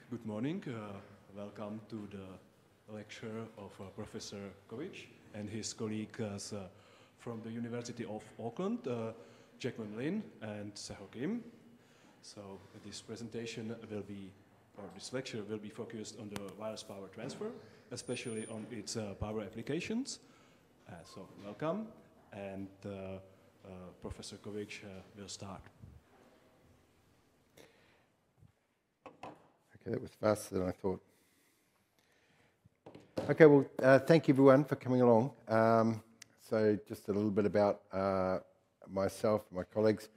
Good morning. Welcome to the lecture of Professor Covic and his colleagues from the University of Auckland, Jackman Lin and Seho Kim. So this presentation will be, or this lecture will be focused on the wireless power transfer, especially on its power applications. So welcome, and Professor Covic will start. Okay, that was faster than I thought. Okay, well, thank you everyone for coming along. So just a little bit about myself and my colleagues.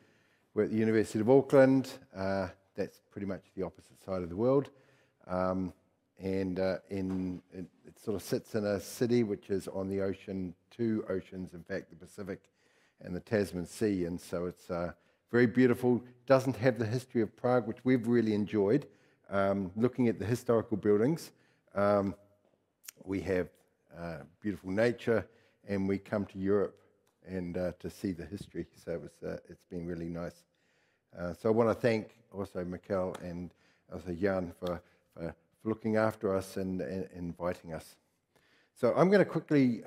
We're at the University of Auckland. That's pretty much the opposite side of the world. It sort of sits in a city which is on the ocean, two oceans, in fact, the Pacific and the Tasman Sea. And so it's very beautiful. Doesn't have the history of Prague, which we've really enjoyed. Looking at the historical buildings, we have beautiful nature, and we come to Europe and to see the history. So it's been really nice. So I want to thank also Mikkel and also Jan for looking after us and inviting us. So I'm going to quickly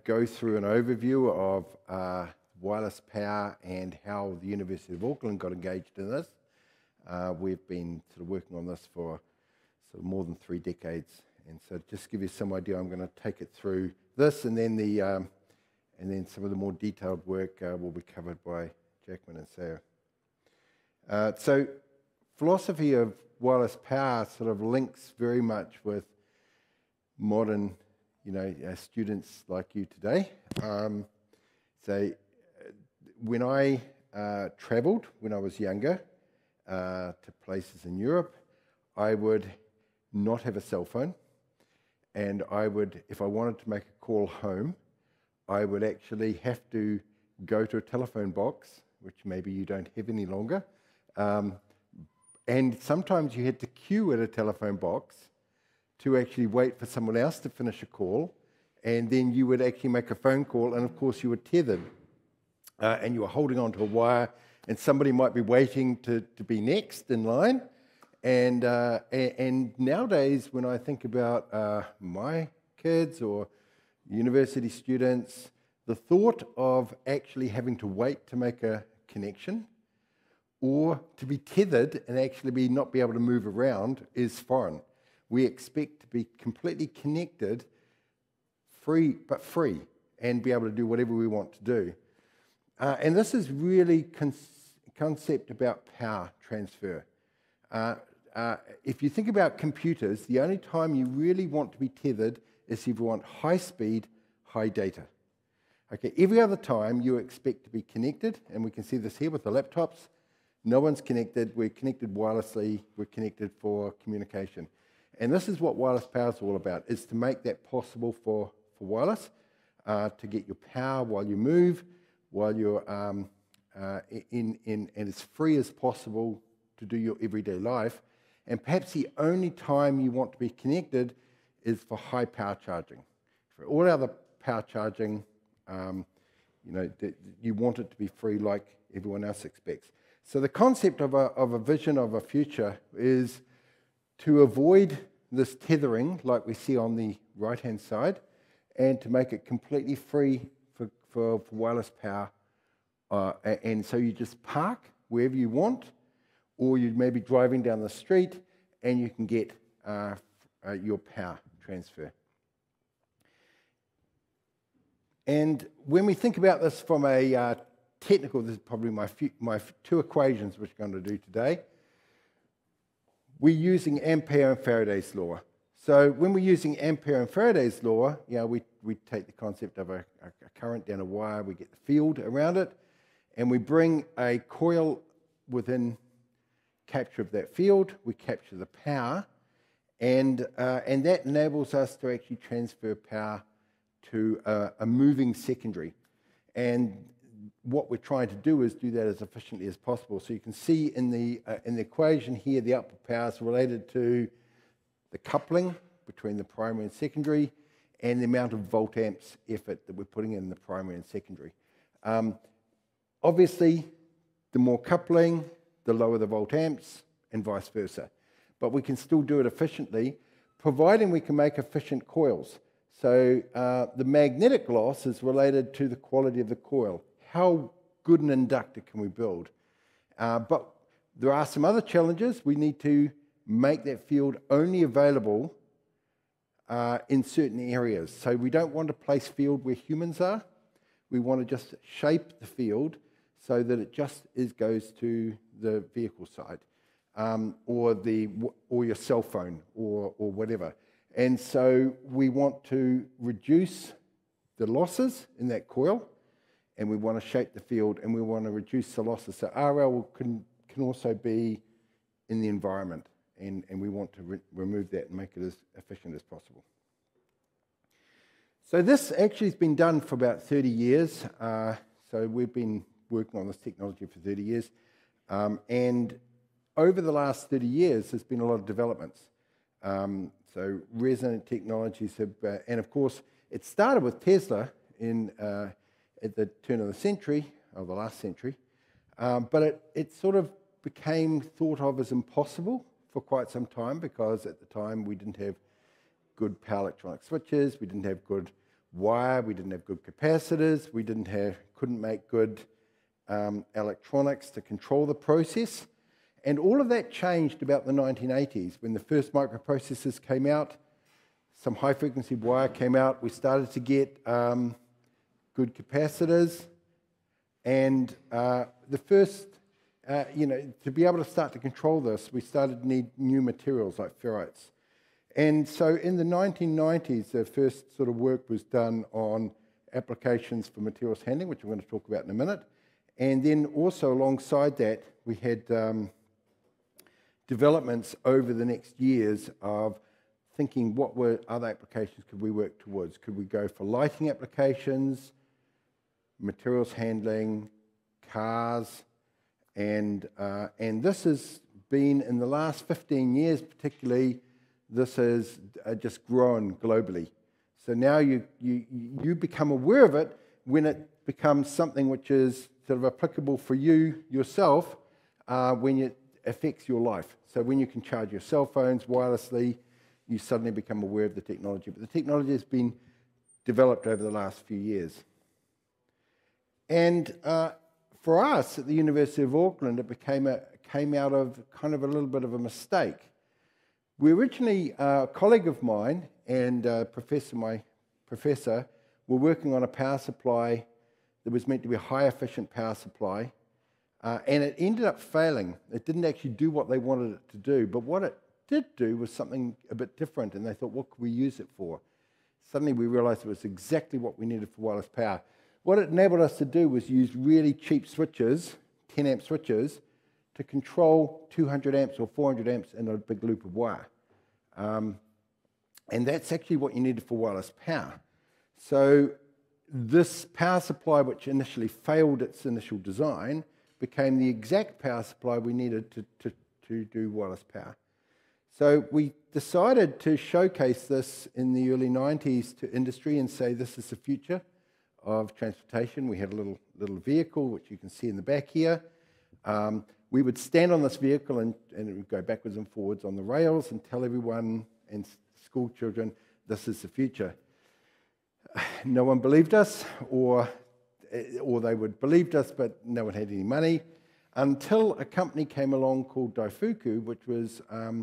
go through an overview of wireless power and how the University of Auckland got engaged in this. We've been sort of working on this for sort of more than 3 decades, and so just to give you some idea, I'm going to take it through this, and then some of the more detailed work will be covered by Jackman and Sarah. So philosophy of wireless power sort of links very much with modern, students like you today. So when I travelled when I was younger, to places in Europe, I would not have a cell phone, and I would, if I wanted to make a call home, I would actually have to go to a telephone box, which maybe you don't have any longer, and sometimes you had to queue at a telephone box to actually wait for someone else to finish a call, and then you would actually make a phone call, and of course you were tethered, and you were holding onto a wire, and somebody might be waiting to be next in line. And nowadays, when I think about my kids or university students, the thought of actually having to wait to make a connection or to be tethered and actually not be able to move around is foreign. We expect to be completely connected, free, and be able to do whatever we want to do. And this is really concept about power transfer. If you think about computers, the only time you really want to be tethered is if you want high speed, high data. Okay, every other time you expect to be connected, and we can see this here with the laptops. No one's connected. We're connected wirelessly. We're connected for communication. And this is what wireless power is all about, is to make that possible for wireless, to get your power while you move, while you're and as free as possible to do your everyday life. And perhaps the only time you want to be connected is for high power charging. For all other power charging, you want it to be free like everyone else expects. So the concept of a vision of a future is to avoid this tethering like we see on the right-hand side, and to make it completely free for wireless power. And so you just park wherever you want, or you may be driving down the street and you can get your power transfer. And when we think about this from a technical, this is probably my 2 equations which I'm going to do today. We're using Ampere and Faraday's law. So when we're using Ampere and Faraday's law, we take the concept of a current down a wire, we get the field around it, and we bring a coil within capture of that field. We capture the power, and that enables us to actually transfer power to a moving secondary. And what we're trying to do is do that as efficiently as possible. So you can see in the equation here, the output power is related to the coupling between the primary and secondary, and the amount of volt-amps effort that we're putting in the primary and secondary. Obviously, the more coupling, the lower the volt-amps, and vice versa. but we can still do it efficiently, providing we can make efficient coils. So the magnetic loss is related to the quality of the coil. How good an inductor can we build? But there are some other challenges. We need to make that field only available in certain areas. So we don't want to place field where humans are. We want to just shape the field so that it just goes to the vehicle side, or your cell phone, or whatever. And so we want to reduce the losses in that coil, and we want to shape the field, and we want to reduce the losses. So RL can also be in the environment, and we want to remove that and make it as efficient as possible. So this actually has been done for about 30 years. So we've been working on this technology for 30 years. And over the last 30 years, there's been a lot of developments. So resonant technologies have, and of course, it started with Tesla at the turn of the century, or the last century, but it sort of became thought of as impossible for quite some time, because at the time we didn't have good power electronic switches, we didn't have good wire, we didn't have good capacitors, we couldn't make good electronics to control the process. And all of that changed about the 1980s when the first microprocessors came out, some high-frequency wire came out, we started to get good capacitors, and the first, to be able to start to control this, we started to need new materials like ferrites. And so in the 1990s, the first sort of work was done on applications for materials handling, which I'm going to talk about in a minute. And then also alongside that, we had developments over the next years of thinking what were other applications could we work towards. Could we go for lighting applications, materials handling, cars, and this has been, in the last 15 years particularly, this has just grown globally. So now you become aware of it when it becomes something which is sort of applicable for you yourself when it affects your life. So when you can charge your cell phones wirelessly, you suddenly become aware of the technology. But the technology has been developed over the last few years. And for us at the University of Auckland, it came out of kind of a little bit of a mistake. We originally, a colleague of mine and my professor, were working on a power supply that was meant to be a high-efficient power supply, and it ended up failing. It didn't actually do what they wanted it to do, but what it did do was something a bit different, and they thought, what could we use it for? Suddenly we realized it was exactly what we needed for wireless power. What it enabled us to do was use really cheap switches, 10-amp switches, to control 200 amps or 400 amps in a big loop of wire. And that's actually what you needed for wireless power. So this power supply, which initially failed its initial design, became the exact power supply we needed to do wireless power. So we decided to showcase this in the early 90s to industry and say this is the future of transportation. We had a little vehicle, which you can see in the back here. We would stand on this vehicle and it would go backwards and forwards on the rails and tell everyone and school children, this is the future. No one believed us, or they would believed us, but no one had any money, until a company came along called Daifuku, which was a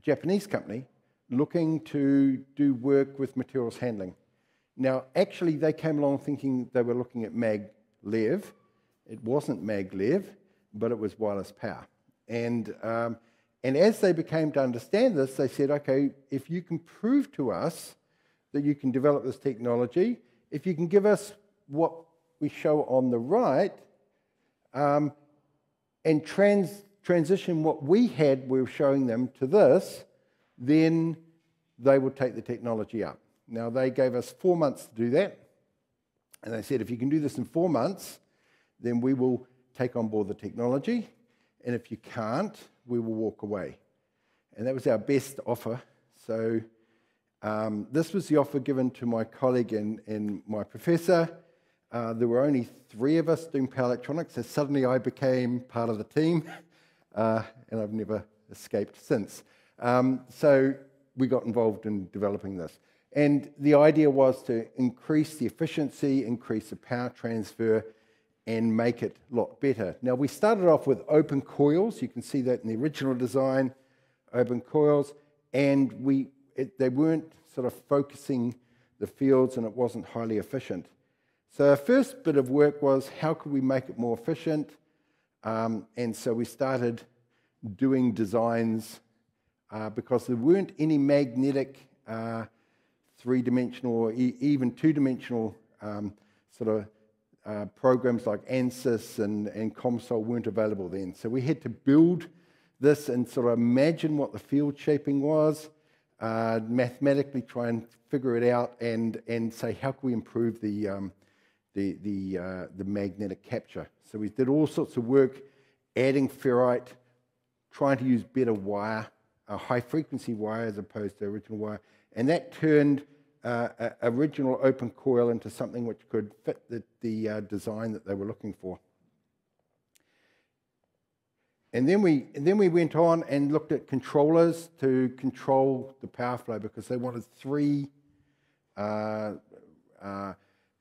Japanese company looking to do work with materials handling. Now, actually, they came along thinking they were looking at maglev. It wasn't maglev, but it was wireless power. And as they became to understand this, they said, okay, if you can prove to us that you can develop this technology, if you can give us what we show on the right, and transition what we were showing them to this, then they would take the technology up. Now, they gave us 4 months to do that, and they said, if you can do this in 4 months, then we will take on board the technology, and if you can't, we will walk away. And that was our best offer. So this was the offer given to my colleague and my professor. There were only 3 of us doing power electronics, so suddenly I became part of the team, and I've never escaped since. So we got involved in developing this. And the idea was to increase the efficiency, increase the power transfer, and make it a lot better. Now, we started off with open coils. You can see that in the original design, open coils. And they weren't sort of focusing the fields, and it wasn't highly efficient. So our first bit of work was, how could we make it more efficient? And so we started doing designs because there weren't any magnetic three-dimensional or even two-dimensional sort of programs like ANSYS and COMSOL weren't available then. So we had to build this and sort of imagine what the field shaping was, mathematically try and figure it out, and say, how can we improve the magnetic capture? So we did all sorts of work, adding ferrite, trying to use better wire, a high-frequency wire as opposed to original wire, and that turned original open coil into something which could fit the design that they were looking for. And then we went on and looked at controllers to control the power flow, because they wanted 3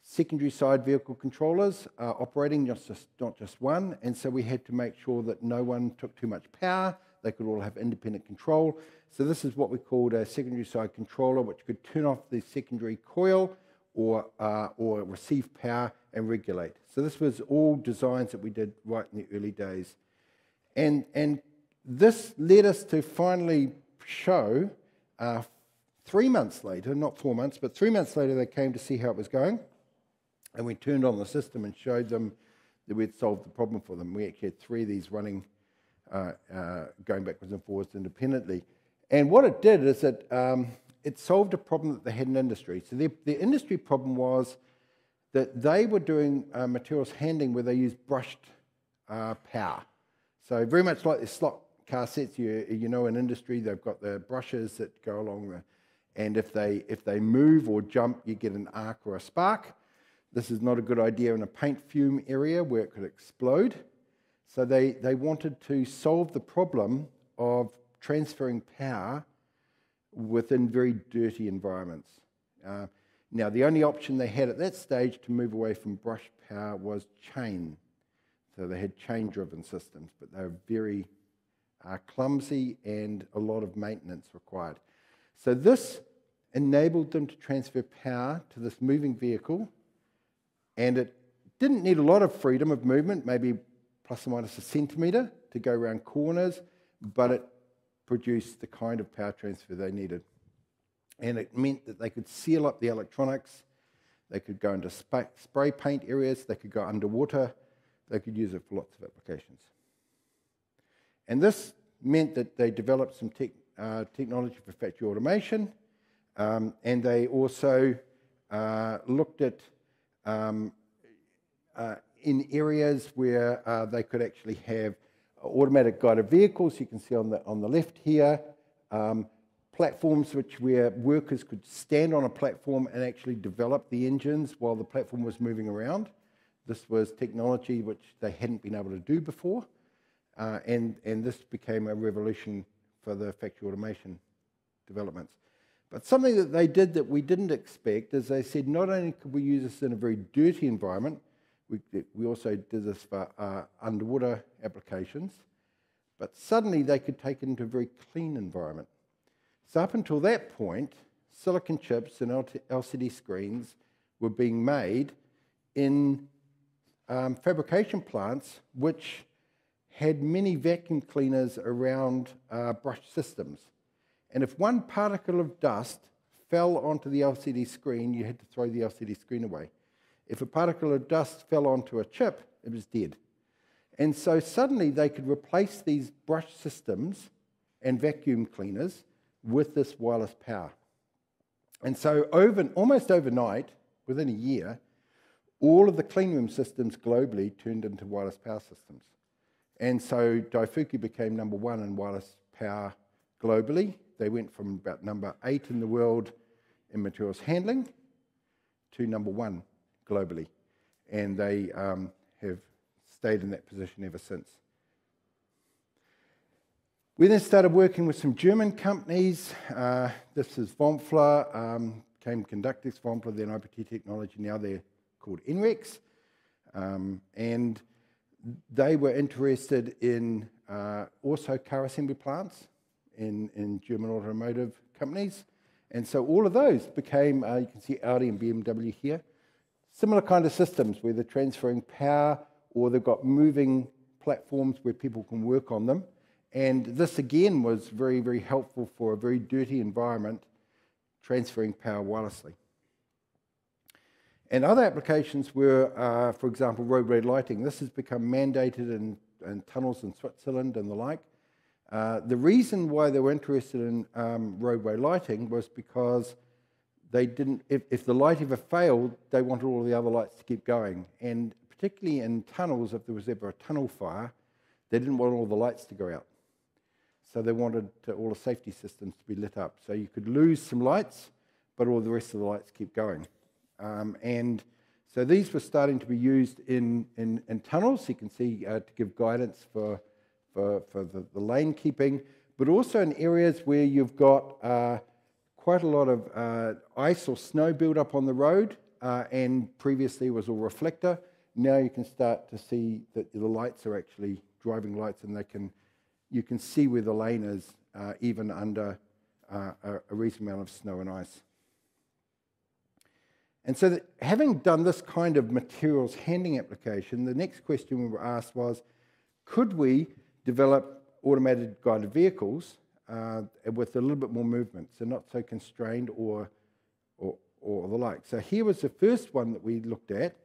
secondary side vehicle controllers operating, not just one. And so we had to make sure that no one took too much power. They could all have independent control. So this is what we called a secondary side controller, which could turn off the secondary coil or receive power and regulate. So this was all designs that we did right in the early days. And this led us to finally show 3 months later, not 4 months, but 3 months later, they came to see how it was going. And we turned on the system and showed them that we'd solved the problem for them. We actually had 3 of these running, going backwards and forwards independently. And what it did is it solved a problem that they had in industry. So the industry problem was that they were doing materials handling where they used brushed power. So very much like the slot car sets, you know, in industry, they've got the brushes that go along there. And if they move or jump, you get an arc or a spark. This is not a good idea in a paint fume area where it could explode. So they wanted to solve the problem of transferring power within very dirty environments. Now, the only option they had at that stage to move away from brush power was chain. So they had chain-driven systems, but they were very clumsy and a lot of maintenance required. So this enabled them to transfer power to this moving vehicle, and it didn't need a lot of freedom of movement, maybe plus or minus a centimetre to go around corners, but it produced the kind of power transfer they needed. And it meant that they could seal up the electronics, they could go into spray paint areas, they could go underwater, they could use it for lots of applications. And this meant that they developed some technology for factory automation, and they also looked at in areas where they could actually have automatic guided vehicles. You can see on the left here, platforms where workers could stand on a platform and actually develop the engines while the platform was moving around. This was technology which they hadn't been able to do before, and this became a revolution for the factory automation developments. But something that they did that we didn't expect is they said not only could we use this in a very dirty environment, we also did this for underwater applications, but suddenly they could take it into a very clean environment. So up until that point, silicon chips and LCD screens were being made in fabrication plants which had many vacuum cleaners around brush systems. And if one particle of dust fell onto the LCD screen, you had to throw the LCD screen away. If a particle of dust fell onto a chip, it was dead. And so suddenly they could replace these brush systems and vacuum cleaners with this wireless power. And so almost overnight, within a year, all of the cleanroom systems globally turned into wireless power systems. And so Daifuku became #1 in wireless power globally. They went from about #8 in the world in materials handling to #1 globally. And they have stayed in that position ever since. We then started working with some German companies. This is Wampler, came Conductex, Wampler, then IPT Technology, now they're called NREX. And they were interested in also car assembly plants in German automotive companies. And so all of those became, you can see Audi and BMW here, similar kind of systems where they're transferring power or they've got moving platforms where people can work on them. And this again was very, very helpful for a very dirty environment, transferring power wirelessly. And other applications were, for example, roadway lighting. This has become mandated in tunnels in Switzerland and the like. The reason why they were interested in roadway lighting was because they didn't, if the light ever failed, they wanted all the other lights to keep going. And particularly in tunnels, if there was ever a tunnel fire, they didn't want all the lights to go out. So they wanted all the safety systems to be lit up. So you could lose some lights, but all the rest of the lights keep going. And so these were starting to be used in tunnels, you can see, to give guidance for the lane keeping, but also in areas where you've got quite a lot of ice or snow build up on the road, and previously it was all reflector. Now you can start to see that the lights are actually driving lights, and you can see where the lane is even under a reasonable amount of snow and ice. And so having done this kind of materials handling application, the next question we were asked was, could we develop automated guided vehicles with a little bit more movement, so not so constrained or the like. So here was the first one that we looked at,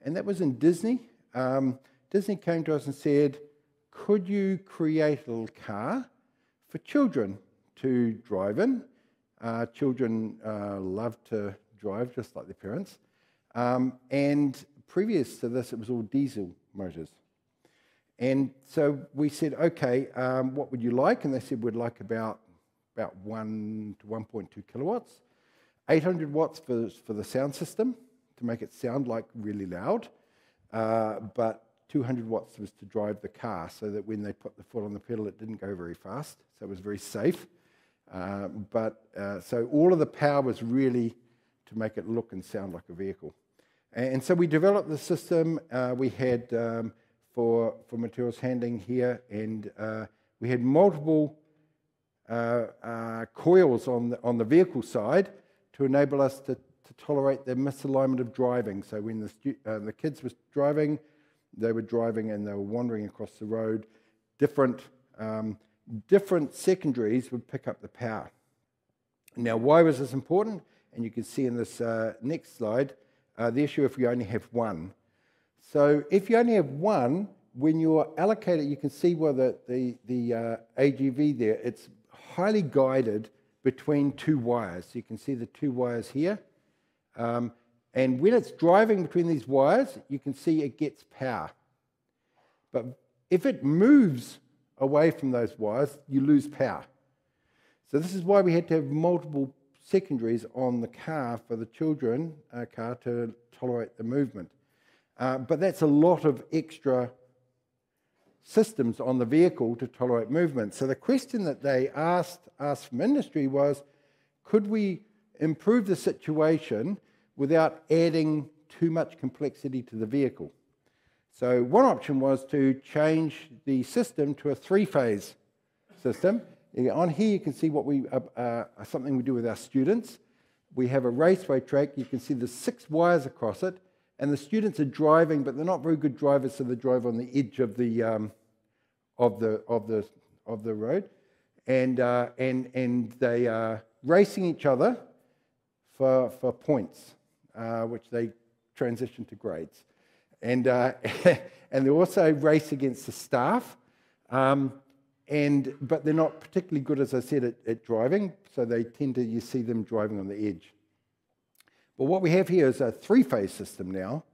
and that was in Disney. Disney came to us and said, could you create a little car for children to drive in? Children love to drive just like their parents. And previous to this, it was all diesel motors. And so we said, okay, what would you like? And they said, we'd like about 1 to 1.2 kilowatts, 800 watts for the sound system to make it sound like really loud, but 200 watts was to drive the car so that when they put the foot on the pedal, it didn't go very fast. So it was very safe. So all of the power was really to make it look and sound like a vehicle. And so we developed the system. We had for materials handling here, and we had multiple coils on the vehicle side to enable us to tolerate the misalignment of driving. So when the kids were driving, they were driving and they were wandering across the road. Different secondaries would pick up the power. Now, why was this important? And you can see in this next slide, the issue if you only have one. So if you only have one, when you're allocated, you can see where the AGV there, it's highly guided between two wires. So you can see the two wires here. And when it's driving between these wires, you can see it gets power. But if it moves away from those wires, you lose power. So this is why we had to have multiple secondaries on the car for the children car to tolerate the movement. But that's a lot of extra systems on the vehicle to tolerate movement. So the question that they asked us from industry was, could we improve the situation without adding too much complexity to the vehicle? So one option was to change the system to a three-phase system. On here you can see what something we do with our students. We have a raceway track. You can see the 6 wires across it, and the students are driving, but they're not very good drivers, so they drive on the edge of the road, and they are racing each other for points, which they transition to grades, and they also race against the staff. But they're not particularly good, as I said, at driving, so they tend to, you see them driving on the edge. But what we have here is a three-phase system now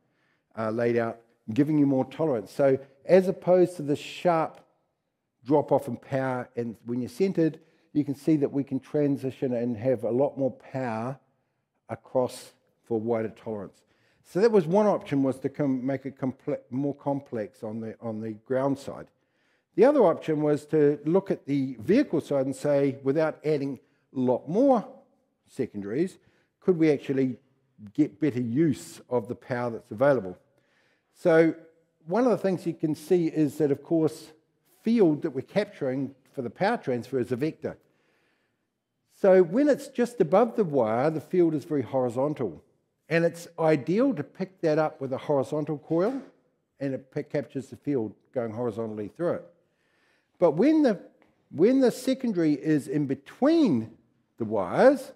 laid out, giving you more tolerance. So as opposed to the sharp drop-off in power, and when you're centered, you can see that we can transition and have a lot more power across for wider tolerance. So that was one option, was to make it more complex on the ground side. The other option was to look at the vehicle side and say, without adding a lot more secondaries, could we actually get better use of the power that's available? So one of the things you can see is that, of course, field that we're capturing for the power transfer is a vector. So when it's just above the wire, the field is very horizontal. And it's ideal to pick that up with a horizontal coil, and it captures the field going horizontally through it. But when the secondary is in between the wires,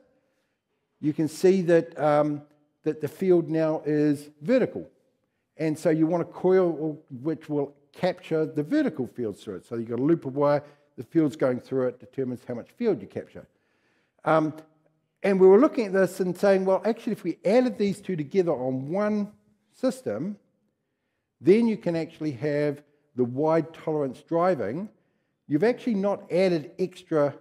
you can see that, that the field now is vertical. And so you want a coil which will capture the vertical field through it. So you've got a loop of wire, the field's going through it, determines how much field you capture. And we were looking at this and saying, well, actually, if we added these two together on one system, then you can actually have the wide tolerance driving. You've actually not added extra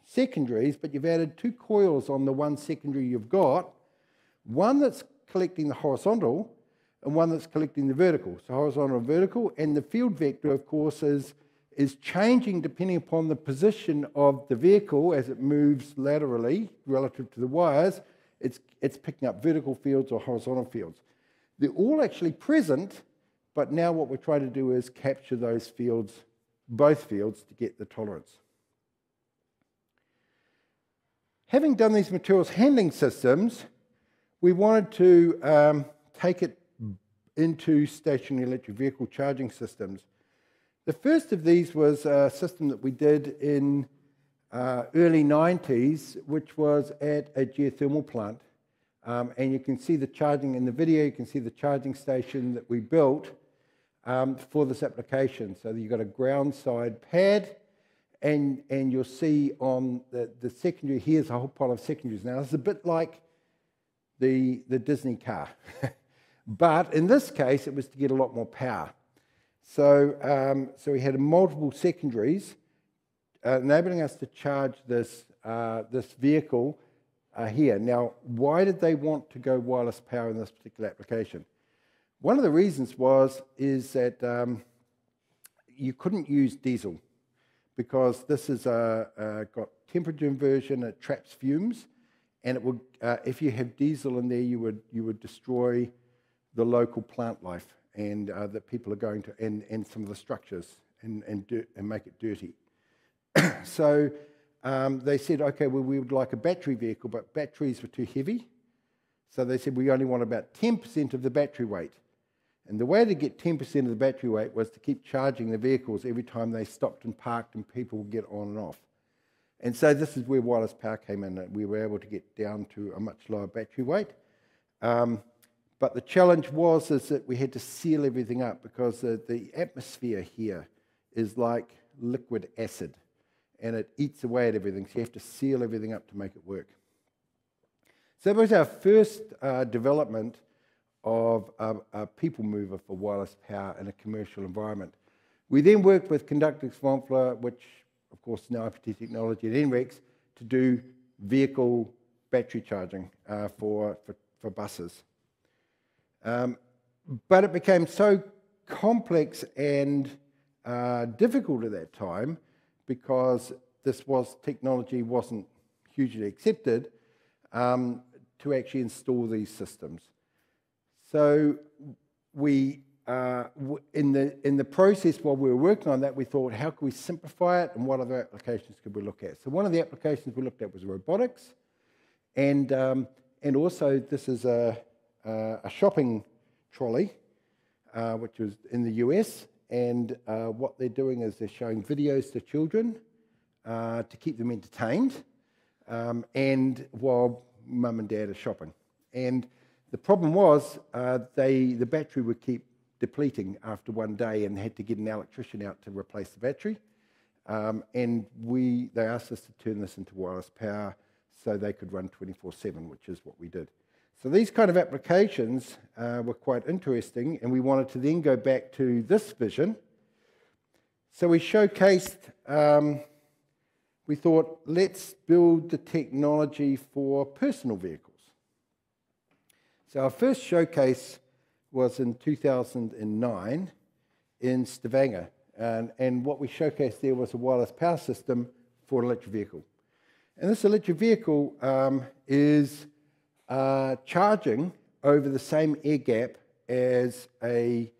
secondaries, but you've added two coils on the one secondary you've got, one that's collecting the horizontal and one that's collecting the vertical. So horizontal and vertical, and the field vector, of course, is changing depending upon the position of the vehicle as it moves laterally relative to the wires. It's picking up vertical fields or horizontal fields. They're all actually present, but now what we're trying to do is capture those fields, both fields, to get the tolerance. Having done these materials handling systems, we wanted to take it into stationary electric vehicle charging systems. The first of these was a system that we did in early 90s, which was at a geothermal plant. And you can see the charging in the video. You can see the charging station that we built for this application. So you've got a ground side pad, and you'll see on the secondary, here's a whole pile of secondaries. Now, it's a bit like the Disney car. But in this case, it was to get a lot more power. So, so we had multiple secondaries enabling us to charge this, this vehicle here. Now, why did they want to go wireless power in this particular application? One of the reasons is that you couldn't use diesel because this is got temperature inversion, it traps fumes, and it would, if you have diesel in there, you would destroy the local plant life and that people are going to, and some of the structures and make it dirty. So they said, okay, well, we would like a battery vehicle, but batteries were too heavy. So they said, we only want about 10% of the battery weight. And the way to get 10% of the battery weight was to keep charging the vehicles every time they stopped and parked and people would get on and off. And so this is where wireless power came in. We were able to get down to a much lower battery weight. But the challenge is that we had to seal everything up because the atmosphere here is like liquid acid and it eats away at everything. So you have to seal everything up to make it work. So that was our first development of a people mover for wireless power in a commercial environment. We then worked with Conductix Wampler, which of course now IPT Technology at NREX, to do vehicle battery charging for buses. But it became so complex and difficult at that time because technology wasn't hugely accepted to actually install these systems. So we, in the process while we were working on that, we thought, how can we simplify it and what other applications could we look at? So one of the applications we looked at was robotics, and also this is a shopping trolley, which was in the US, and what they're doing is they're showing videos to children to keep them entertained, and while mum and dad are shopping. And the problem was the battery would keep depleting after one day, and they had to get an electrician out to replace the battery. And they asked us to turn this into wireless power so they could run 24/7, which is what we did. So these kind of applications were quite interesting, and we wanted to then go back to this vision. So we showcased, we thought, let's build the technology for personal vehicles. So our first showcase was in 2009 in Stavanger, And what we showcased there was a wireless power system for an electric vehicle. And this electric vehicle is charging over the same air gap as a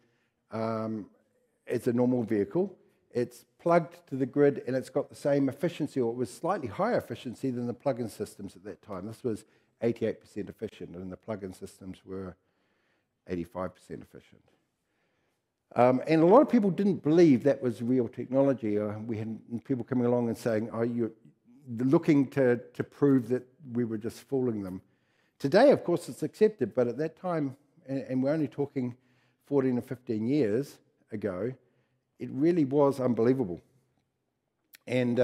normal vehicle. It's plugged to the grid and it's got the same efficiency, or it was slightly higher efficiency than the plug-in systems at that time. This was 88% efficient, and the plug-in systems were 85% efficient. And a lot of people didn't believe that was real technology. We had people coming along and saying, "Oh, you're looking to prove that we were just fooling them." Today, of course, it's accepted, but at that time, and we're only talking 14 or 15 years ago, it really was unbelievable. And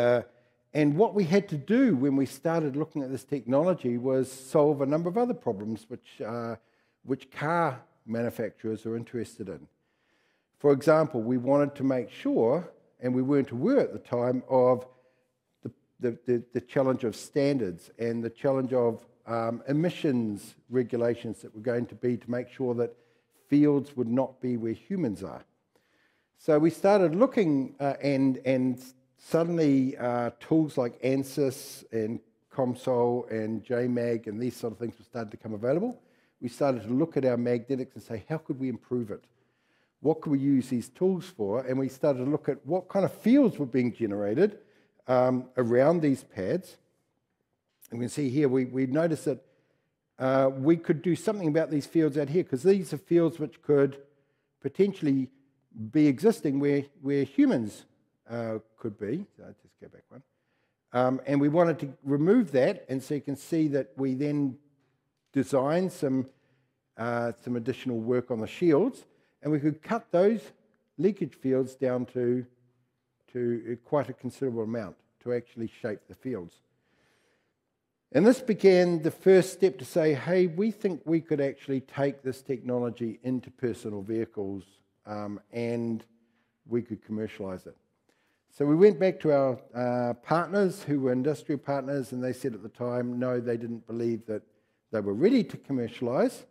what we had to do when we started looking at this technology was solve a number of other problems which car manufacturers are interested in. For example, we wanted to make sure, and we weren't aware at the time, of the challenge of standards and the challenge of emissions regulations that were going to be to make sure that fields would not be where humans are. So we started looking, and suddenly tools like ANSYS and COMSOL and JMAG and these sort of things were started to become available. We started to look at our magnetics and say, how could we improve it? What could we use these tools for? And we started to look at what kind of fields were being generated around these pads. And you can see here, we noticed that we could do something about these fields out here, because these are fields which could potentially be existing where humans could be. So I'll just go back one. And we wanted to remove that, and so you can see that we then designed some additional work on the shields, and we could cut those leakage fields down to quite a considerable amount to actually shape the fields. And this began the first step to say, hey, we think we could actually take this technology into personal vehicles and we could commercialize it. So we went back to our partners who were industrial partners, and they said at the time, no, they didn't believe that they were ready to commercialize.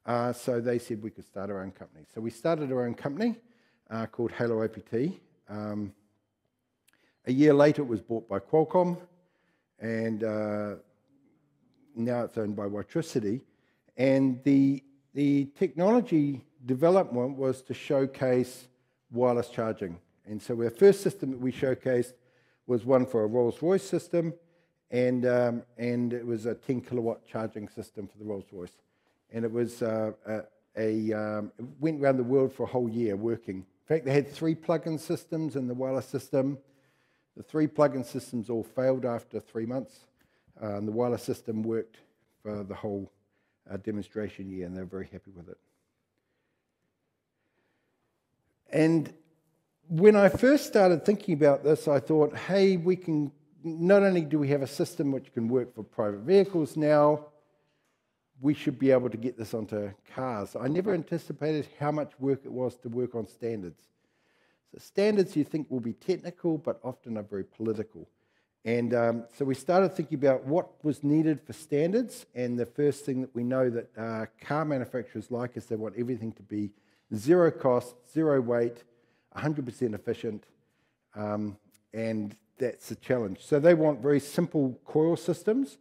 So they said we could start our own company. So we started our own company called Halo OPT. A year later, it was bought by Qualcomm, and now it's owned by Witricity. And the technology development was to showcase wireless charging. And so our first system that we showcased was one for a Rolls-Royce system, and it was a 10 kilowatt charging system for the Rolls-Royce. And it was it went around the world for a whole year working. In fact, they had 3 plug-in systems in the wireless system. The 3 plug-in systems all failed after 3 months. And the wireless system worked for the whole demonstration year, and they were very happy with it. And when I first started thinking about this, I thought, hey, we can, not only do we have a system which can work for private vehicles now, we should be able to get this onto cars. I never anticipated how much work it was to work on standards. So standards you think will be technical, but often are very political. And so we started thinking about what was needed for standards, and the first thing that we know that car manufacturers like is they want everything to be zero cost, zero weight, 100% efficient, and that's a challenge. So they want very simple coil systems.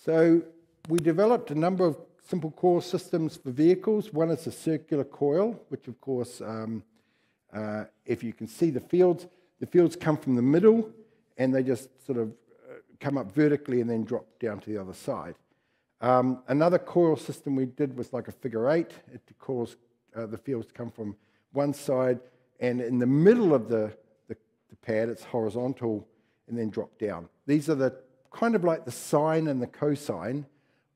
So we developed a number of simple coil systems for vehicles. One is a circular coil, which of course, if you can see the fields come from the middle, and they just sort of come up vertically and then drop down to the other side. Another coil system we did was like a figure 8. It causes the fields come from one side, and in the middle of the pad, it's horizontal and then drop down. These are the kind of like the sine and the cosine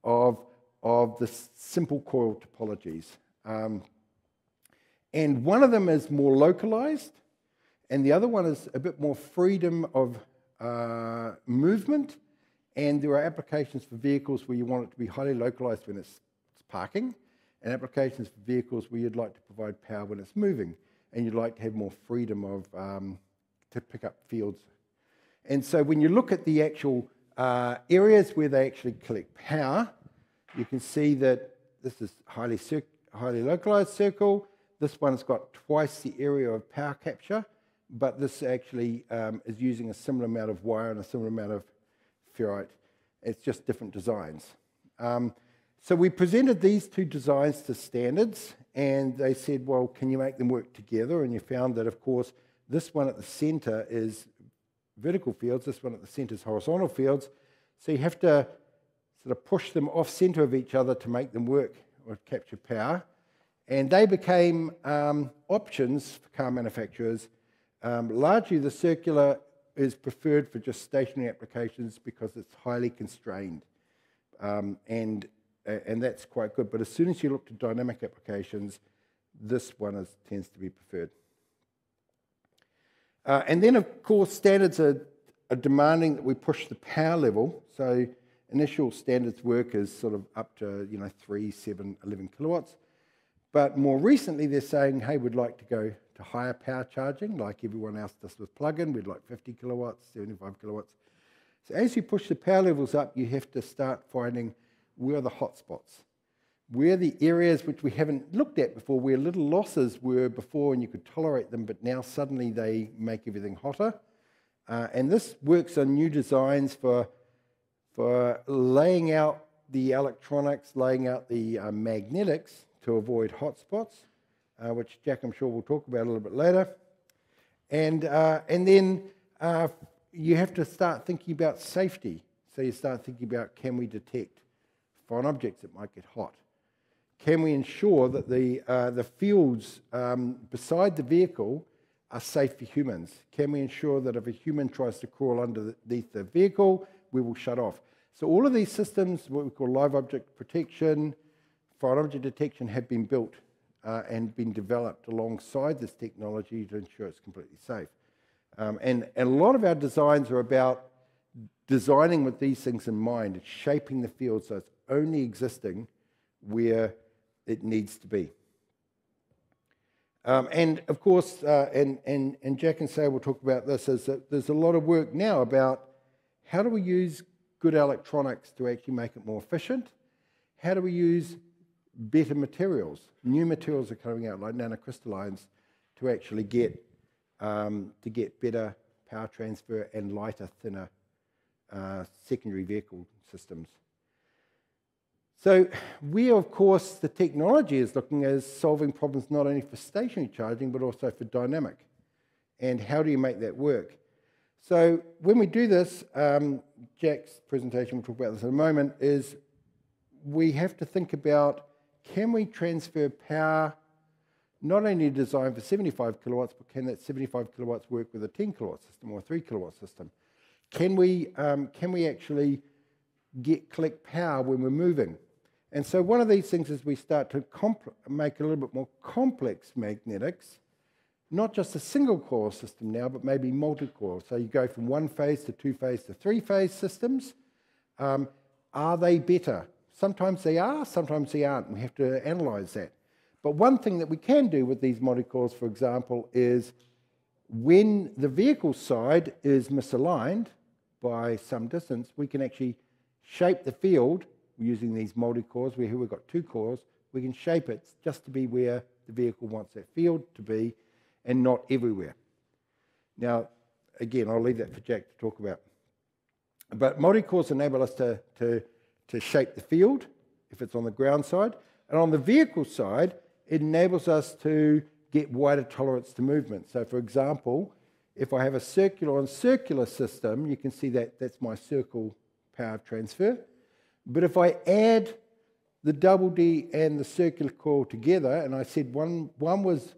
of the simple coil topologies. And one of them is more localized, and the other one is a bit more freedom of movement, and there are applications for vehicles where you want it to be highly localized when it's parking, and applications for vehicles where you'd like to provide power when it's moving, and you'd like to have more freedom of to pick up fields. And so when you look at the actual areas where they actually collect power, you can see that this is highly localized circle. This one's got twice the area of power capture, but this actually is using a similar amount of wire and a similar amount of ferrite. It's just different designs. So we presented these two designs to standards, and they said, well, can you make them work together? And you found that, of course, this one at the center is vertical fields, this one at the center is horizontal fields. So you have to sort of push them off center of each other to make them work or capture power. And they became options for car manufacturers. Largely the circular is preferred for just stationary applications because it's highly constrained. And that's quite good. But as soon as you look to dynamic applications, this one tends to be preferred. And then, of course, standards are demanding that we push the power level. So initial standards work is sort of up to 3, 7, 11 kilowatts. But more recently, they're saying, hey, we'd like to go to higher power charging, like everyone else does with plug-in. We'd like 50 kilowatts, 75 kilowatts. So as you push the power levels up, you have to start finding where are the hot spots, where are the areas which we haven't looked at before, where little losses were before and you could tolerate them, but now suddenly they make everything hotter. And this works on new designs for laying out the electronics, laying out the magnetics to avoid hotspots, which Jack, I'm sure, will talk about a little bit later. And then you have to start thinking about safety. So you start thinking about, can we detect foreign objects that might get hot? Can we ensure that the fields beside the vehicle are safe for humans? Can we ensure that if a human tries to crawl underneath the vehicle, we will shut off? So all of these systems, what we call live object protection, foreign object detection, have been built and been developed alongside this technology to ensure it's completely safe. And a lot of our designs are about designing with these things in mind. It's shaping the field so it's only existing where it needs to be. And of course, and Jack and Sarah will talk about this, is that there's a lot of work now about how do we use good electronics to actually make it more efficient? How do we use better materials? New materials are coming out, like nanocrystallines, to actually get better power transfer and lighter, thinner secondary vehicle systems. So where, of course, the technology is looking at solving problems not only for stationary charging, but also for dynamic. And how do you make that work? So when we do this, Jack's presentation, we'll talk about this in a moment, is we have to think about, can we transfer power not only designed for 75 kilowatts, but can that 75 kilowatts work with a 10 kilowatt system or a 3 kilowatt system? Can we actually collect power when we're moving? And so one of these things is we start to make a little bit more complex magnetics, not just a single coil system now, but maybe multi-coil. So you go from one phase to two phase to three phase systems. Are they better? Sometimes they are, sometimes they aren't. We have to analyze that. But one thing that we can do with these multi-coils, for example, is when the vehicle side is misaligned by some distance, we can actually shape the field using these multi-coils. Here we've got two coils. We can shape it just to be where the vehicle wants that field to be and not everywhere. Now, again, I'll leave that for Jack to talk about. But multi-coils enable us to shape the field if it's on the ground side. And on the vehicle side, it enables us to get wider tolerance to movement. So, for example, if I have a circular on circular system, you can see that that's my circle power transfer. But if I add the double D and the circular coil together, and I said one was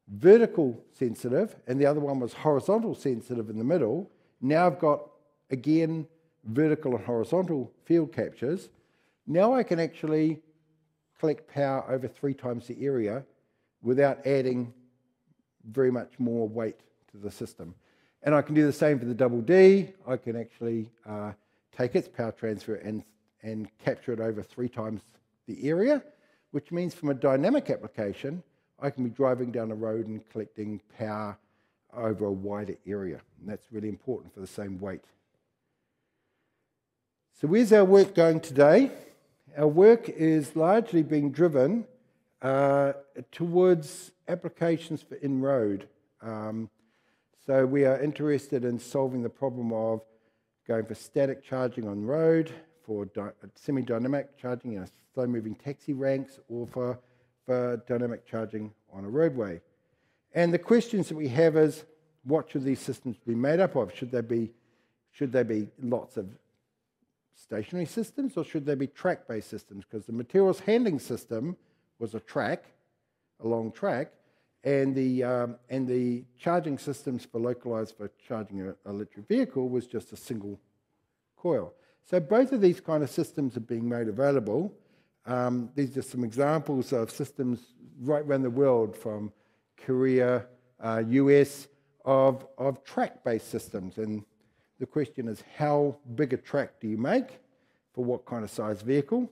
vertical sensitive and the other one was horizontal sensitive in the middle, now I've got, again, vertical and horizontal field captures. Now I can actually collect power over 3 times the area without adding very much more weight to the system. And I can do the same for the double D. I can actually take its power transfer and capture it over 3 times the area, which means from a dynamic application, I can be driving down a road and collecting power over a wider area. And that's really important for the same weight. So where's our work going today? Our work is largely being driven towards applications for in-road. So we are interested in solving the problem of going for static charging on road, for semi-dynamic charging in slow-moving taxi ranks, or for dynamic charging on a roadway. And the questions that we have is, what should these systems be made up of? Should they be lots of stationary systems, or should they be track-based systems? Because the materials handling system was a long track, and the charging systems localized for charging an electric vehicle was just a single coil. So both of these kind of systems are being made available. These are some examples of systems right around the world, from Korea, US, of track-based systems. And the question is, how big a track do you make for what kind of size vehicle?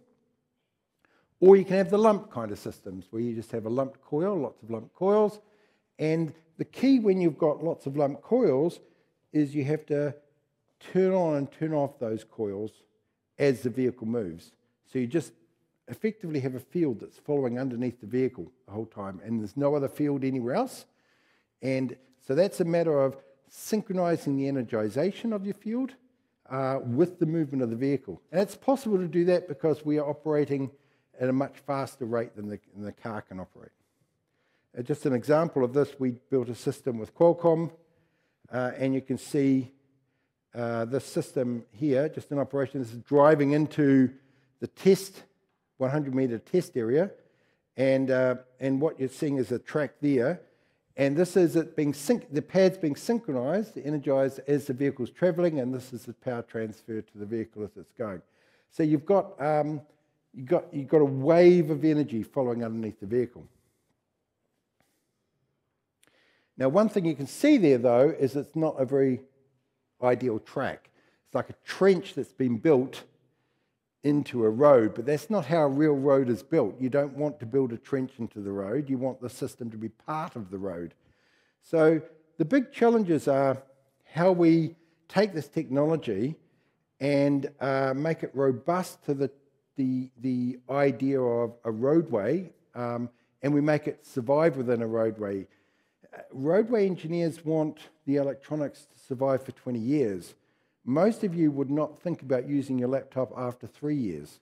Or you can have the lump kind of systems, where you just have a lumped coil, lots of lumped coils. And the key when you've got lots of lumped coils is you have to turn on and turn off those coils as the vehicle moves. So you just effectively have a field that's following underneath the vehicle the whole time, and there's no other field anywhere else. And so that's a matter of synchronizing the energization of your field with the movement of the vehicle. And it's possible to do that because we are operating at a much faster rate than the car can operate. Just an example of this, we built a system with Qualcomm, and you can see this system here, just in operation. This is driving into the 100-meter test area, and what you're seeing is a track there, and this is it being the pad's being synchronized, energized as the vehicle's traveling, and this is the power transfer to the vehicle as it's going. So you've got a wave of energy following underneath the vehicle. Now, one thing you can see there, though, is it's not a very ideal track. It's like a trench that's been built into a road, but that's not how a real road is built. You don't want to build a trench into the road. You want the system to be part of the road. So the big challenges are how we take this technology and make it robust to the idea of a roadway, and we make it survive within a roadway. Roadway engineers want the electronics to survive for 20 years. Most of you would not think about using your laptop after 3 years,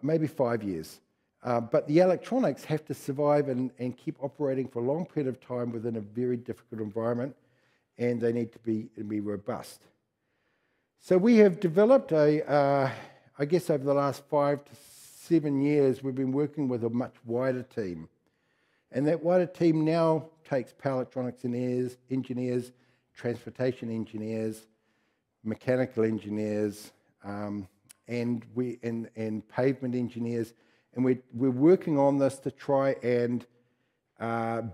maybe 5 years. But the electronics have to survive and keep operating for a long period of time within a very difficult environment, and they need to be robust. So we have developed I guess over the last 5 to 7 years, we've been working with a much wider team. And that wider team now takes power electronics engineers, transportation engineers, mechanical engineers, and pavement engineers. And we're working on this to try and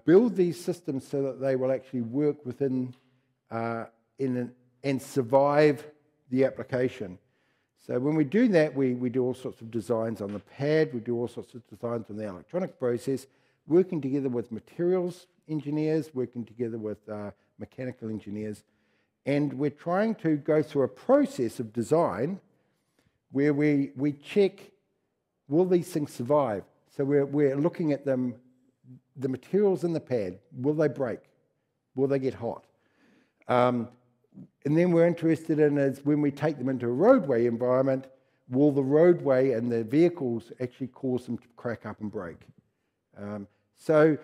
build these systems so that they will actually work within and survive the application. So when we do that, we do all sorts of designs on the pad, we do all sorts of designs on the electronic process, working together with materials engineers, working together with mechanical engineers, and we're trying to go through a process of design where we check, will these things survive? So we're looking at them, the materials in the pad, will they break? Will they get hot? And then we're interested in is when we take them into a roadway environment, will the roadway and the vehicles actually cause them to crack up and break? So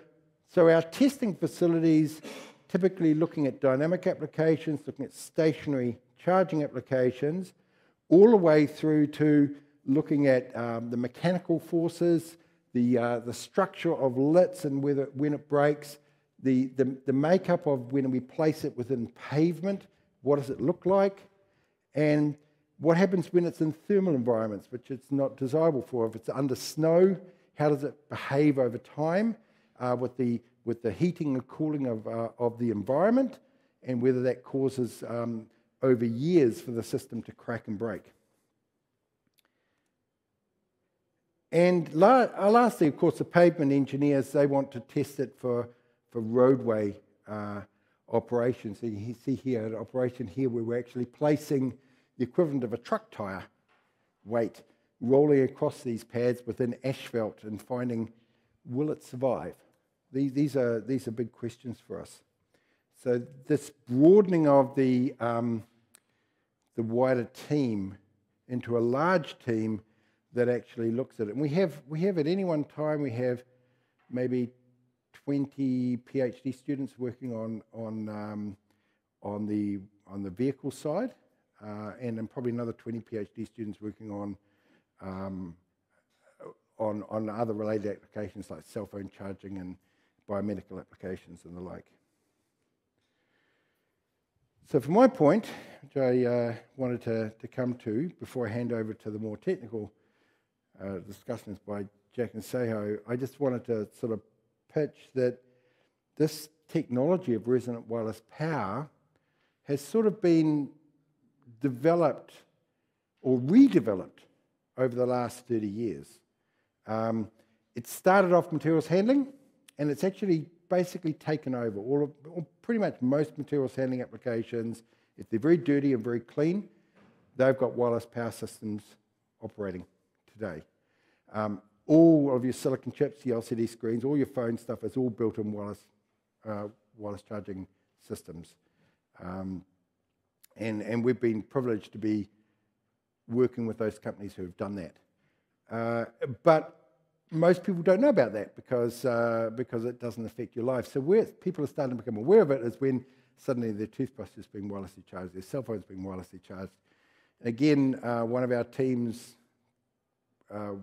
our testing facilities, typically looking at dynamic applications, looking at stationary charging applications, all the way through to looking at the mechanical forces, the structure of lits and when it breaks, the makeup of when we place it within pavement, what does it look like, and what happens when it's in thermal environments, which it's not desirable for. If it's under snow, how does it behave over time with the heating and cooling of the environment, and whether that causes over years for the system to crack and break. And lastly, of course, the pavement engineers, they want to test it for roadway operations. So you see here an operation here where we're actually placing the equivalent of a truck tire weight rolling across these pads within asphalt and finding, will it survive? These are big questions for us. So this broadening of the wider team into a large team that actually looks at it. And we have at any one time, we have maybe 20 PhD students working on the vehicle side, and then probably another 20 PhD students working on other related applications like cell phone charging and biomedical applications and the like. So for my point, which I wanted to come to before I hand over to the more technical discussions by Jack and Seho, I just wanted to sort of pitch that this technology of resonant wireless power has sort of been developed or redeveloped over the last 30 years. It started off materials handling, and it's actually basically taken over or pretty much most materials handling applications. If they're very dirty and very clean, they've got wireless power systems operating today. All of your silicon chips, the LCD screens, all your phone stuff is all built in wireless charging systems. And we've been privileged to be working with those companies who have done that. But most people don't know about that because it doesn't affect your life. So where people are starting to become aware of it is when suddenly their toothbrush is being wirelessly charged, their cell phone is being wirelessly charged. Again, one of our teams,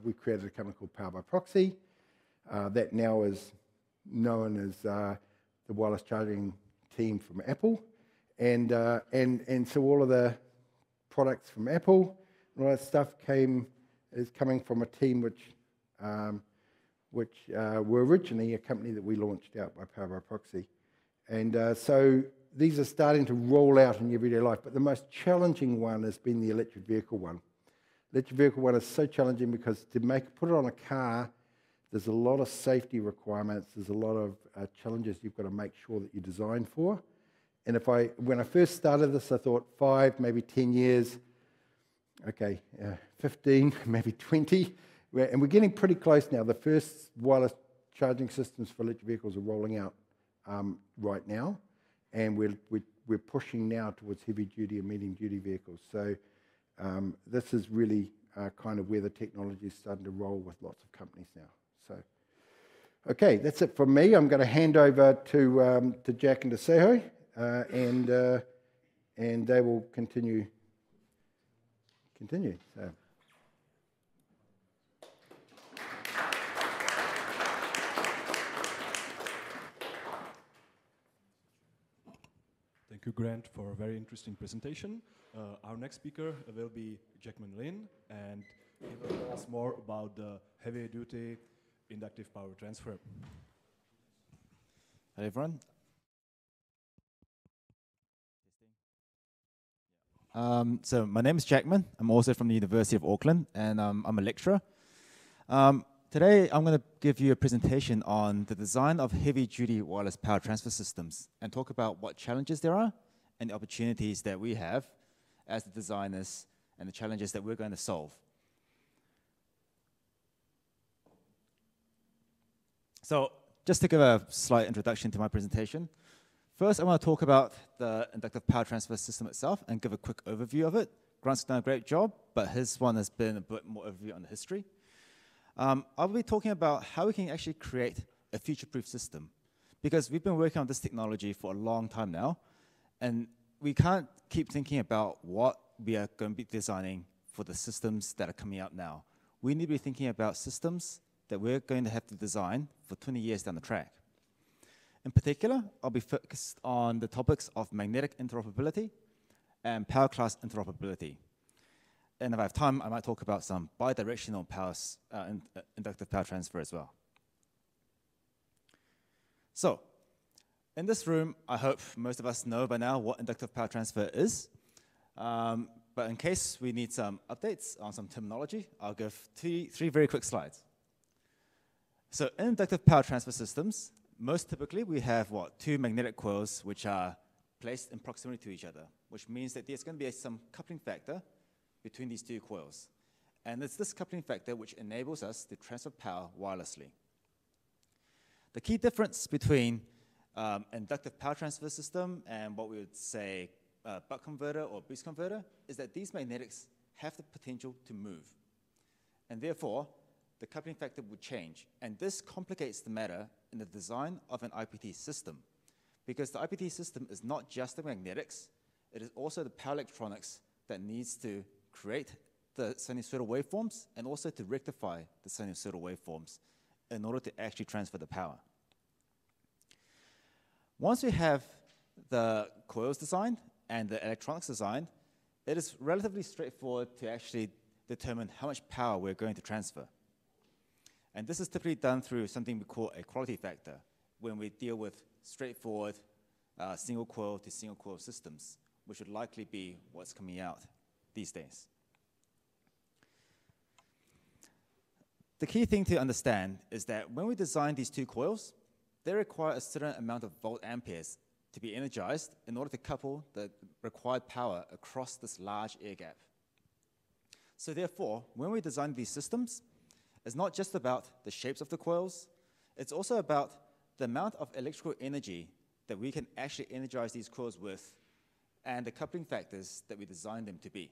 we created a company called Power by Proxy that now is known as the wireless charging team from Apple. And so all of the products from Apple and all that stuff is coming from a team which were originally a company that we launched out by Power by Proxy. And so these are starting to roll out in everyday life, but the most challenging one has been the electric vehicle one. Electric vehicle one is so challenging because to put it on a car, there's a lot of safety requirements, there's a lot of challenges you've got to make sure that you design for. And when I first started this, I thought 5, maybe 10 years, okay, 15, maybe 20, and we're getting pretty close now. The first wireless charging systems for electric vehicles are rolling out right now, and we're pushing now towards heavy-duty and medium-duty vehicles. So this is really kind of where the technology is starting to roll with lots of companies now. So, okay, that's it from me. I'm going to hand over to Jack and to Seho, and they will continue. So. Thank you, Grant, for a very interesting presentation. Our next speaker will be Jackman Lin, and he will tell us more about the heavy-duty inductive power transfer. Hi, everyone. So my name is Jackman. I'm also from the University of Auckland, and I'm a lecturer. Today, I'm going to give you a presentation on the design of heavy-duty wireless power transfer systems and talk about what challenges there are and the opportunities that we have as the designers and the challenges that we're going to solve. So just to give a slight introduction to my presentation, first, I want to talk about the inductive power transfer system itself and give a quick overview of it. Grant's done a great job, but his one has been a bit more overview on the history. I'll be talking about how we can actually create a future-proof system, because we've been working on this technology for a long time now, and we can't keep thinking about what we are going to be designing for the systems that are coming out now. We need to be thinking about systems that we're going to have to design for 20 years down the track. In particular, I'll be focused on the topics of magnetic interoperability and power class interoperability. And if I have time, I might talk about some bidirectional inductive power transfer as well. So, in this room, I hope most of us know by now what inductive power transfer is. But in case we need some updates on some terminology, I'll give three very quick slides. So in inductive power transfer systems, most typically we have two magnetic coils which are placed in proximity to each other, which means that there's going to be some coupling factor between these two coils. And it's this coupling factor which enables us to transfer power wirelessly. The key difference between inductive power transfer system and what we would say buck converter or boost converter is that these magnetics have the potential to move. And therefore, the coupling factor would change. And this complicates the matter in the design of an IPT system, because the IPT system is not just the magnetics, it is also the power electronics that needs to create the sinusoidal waveforms and also to rectify the sinusoidal waveforms in order to actually transfer the power. Once we have the coils designed and the electronics designed, it is relatively straightforward to actually determine how much power we're going to transfer. And this is typically done through something we call a quality factor when we deal with straightforward single coil to single coil systems, which would likely be what's coming out these days. The key thing to understand is that when we design these two coils, they require a certain amount of volt amperes to be energized in order to couple the required power across this large air gap. So therefore, when we design these systems, it's not just about the shapes of the coils, it's also about the amount of electrical energy that we can actually energize these coils with and the coupling factors that we design them to be.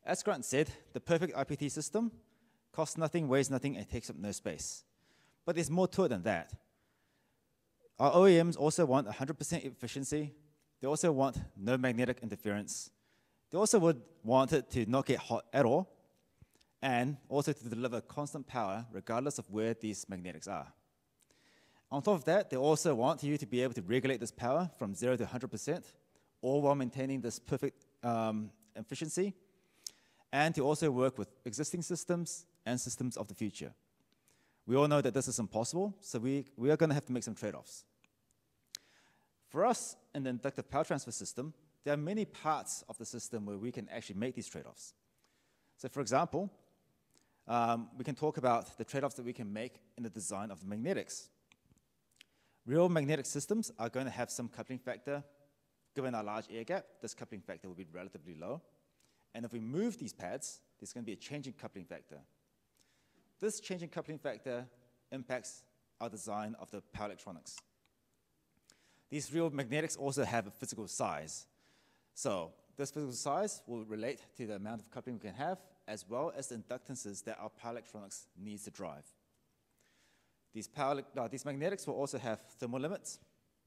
As Grant said, the perfect IPT system costs nothing, weighs nothing, and takes up no space. But there's more to it than that. Our OEMs also want 100% efficiency. They also want no magnetic interference. They also would want it to not get hot at all, and also to deliver constant power regardless of where these magnetics are. On top of that, they also want you to be able to regulate this power from 0 to 100%, all while maintaining this perfect efficiency, and to also work with existing systems and systems of the future. We all know that this is impossible, so we are going to have to make some trade-offs. For us, in the inductive power transfer system, there are many parts of the system where we can actually make these trade-offs. So for example, we can talk about the trade-offs that we can make in the design of the magnetics. Real magnetic systems are going to have some coupling factor. Given our large air gap, this coupling factor will be relatively low. And if we move these pads, there's going to be a change in coupling factor. This change in coupling factor impacts our design of the power electronics. These real magnetics also have a physical size. So this physical size will relate to the amount of coupling we can have, as well as the inductances that our power electronics needs to drive. These magnetics will also have thermal limits,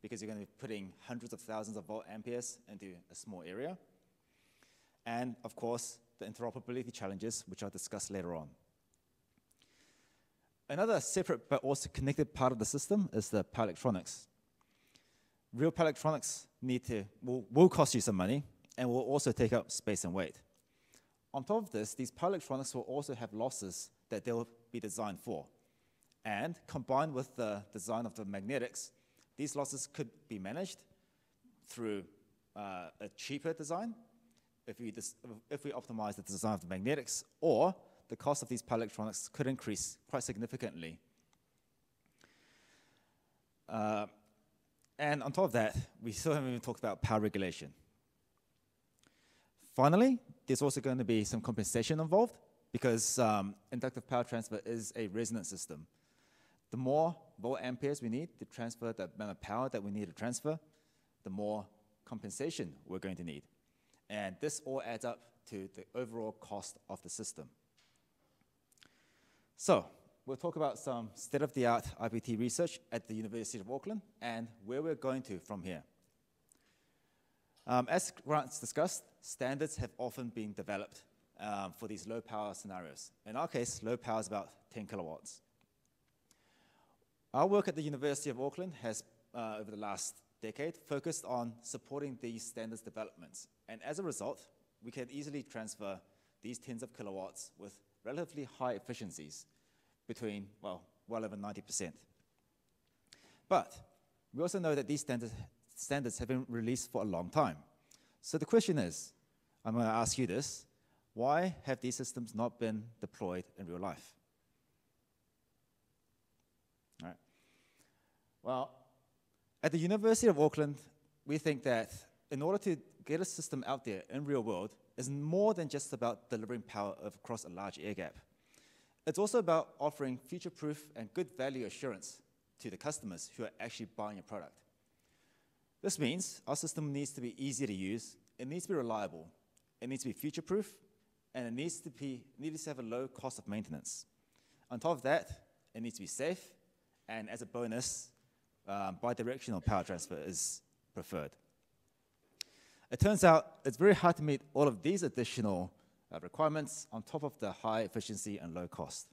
because you're going to be putting hundreds of thousands of volt amperes into a small area. And of course, the interoperability challenges, which I'll discuss later on. Another separate but also connected part of the system is the power electronics. Real power electronics will cost you some money and will also take up space and weight. On top of this, these power electronics will also have losses that they'll be designed for. And combined with the design of the magnetics, these losses could be managed through a cheaper design if we optimize the design of the magnetics, or the cost of these power electronics could increase quite significantly. And on top of that, we still haven't even talked about power regulation. Finally, there's also going to be some compensation involved, because inductive power transfer is a resonant system. The more volt amperes we need to transfer the amount of power that we need to transfer, the more compensation we're going to need. And this all adds up to the overall cost of the system. So we'll talk about some state-of-the-art IPT research at the University of Auckland and where we're going to from here. As Grant's discussed, standards have often been developed for these low power scenarios. In our case, low power is about 10 kilowatts. Our work at the University of Auckland has, over the last decade, focused on supporting these standards developments. And as a result, we can easily transfer these tens of kilowatts with relatively high efficiencies between, well over 90%. But we also know that these standards have been released for a long time. So the question is, I'm going to ask you this, why have these systems not been deployed in real life? All right. Well, at the University of Auckland, we think that in order to get a system out there in real world is more than just about delivering power across a large air gap. It's also about offering future-proof and good value assurance to the customers who are actually buying your product. This means our system needs to be easy to use, it needs to be reliable, it needs to be future-proof, and it needs to have a low cost of maintenance. On top of that, it needs to be safe, and as a bonus, bidirectional power transfer is preferred. It turns out it's very hard to meet all of these additional requirements on top of the high efficiency and low cost.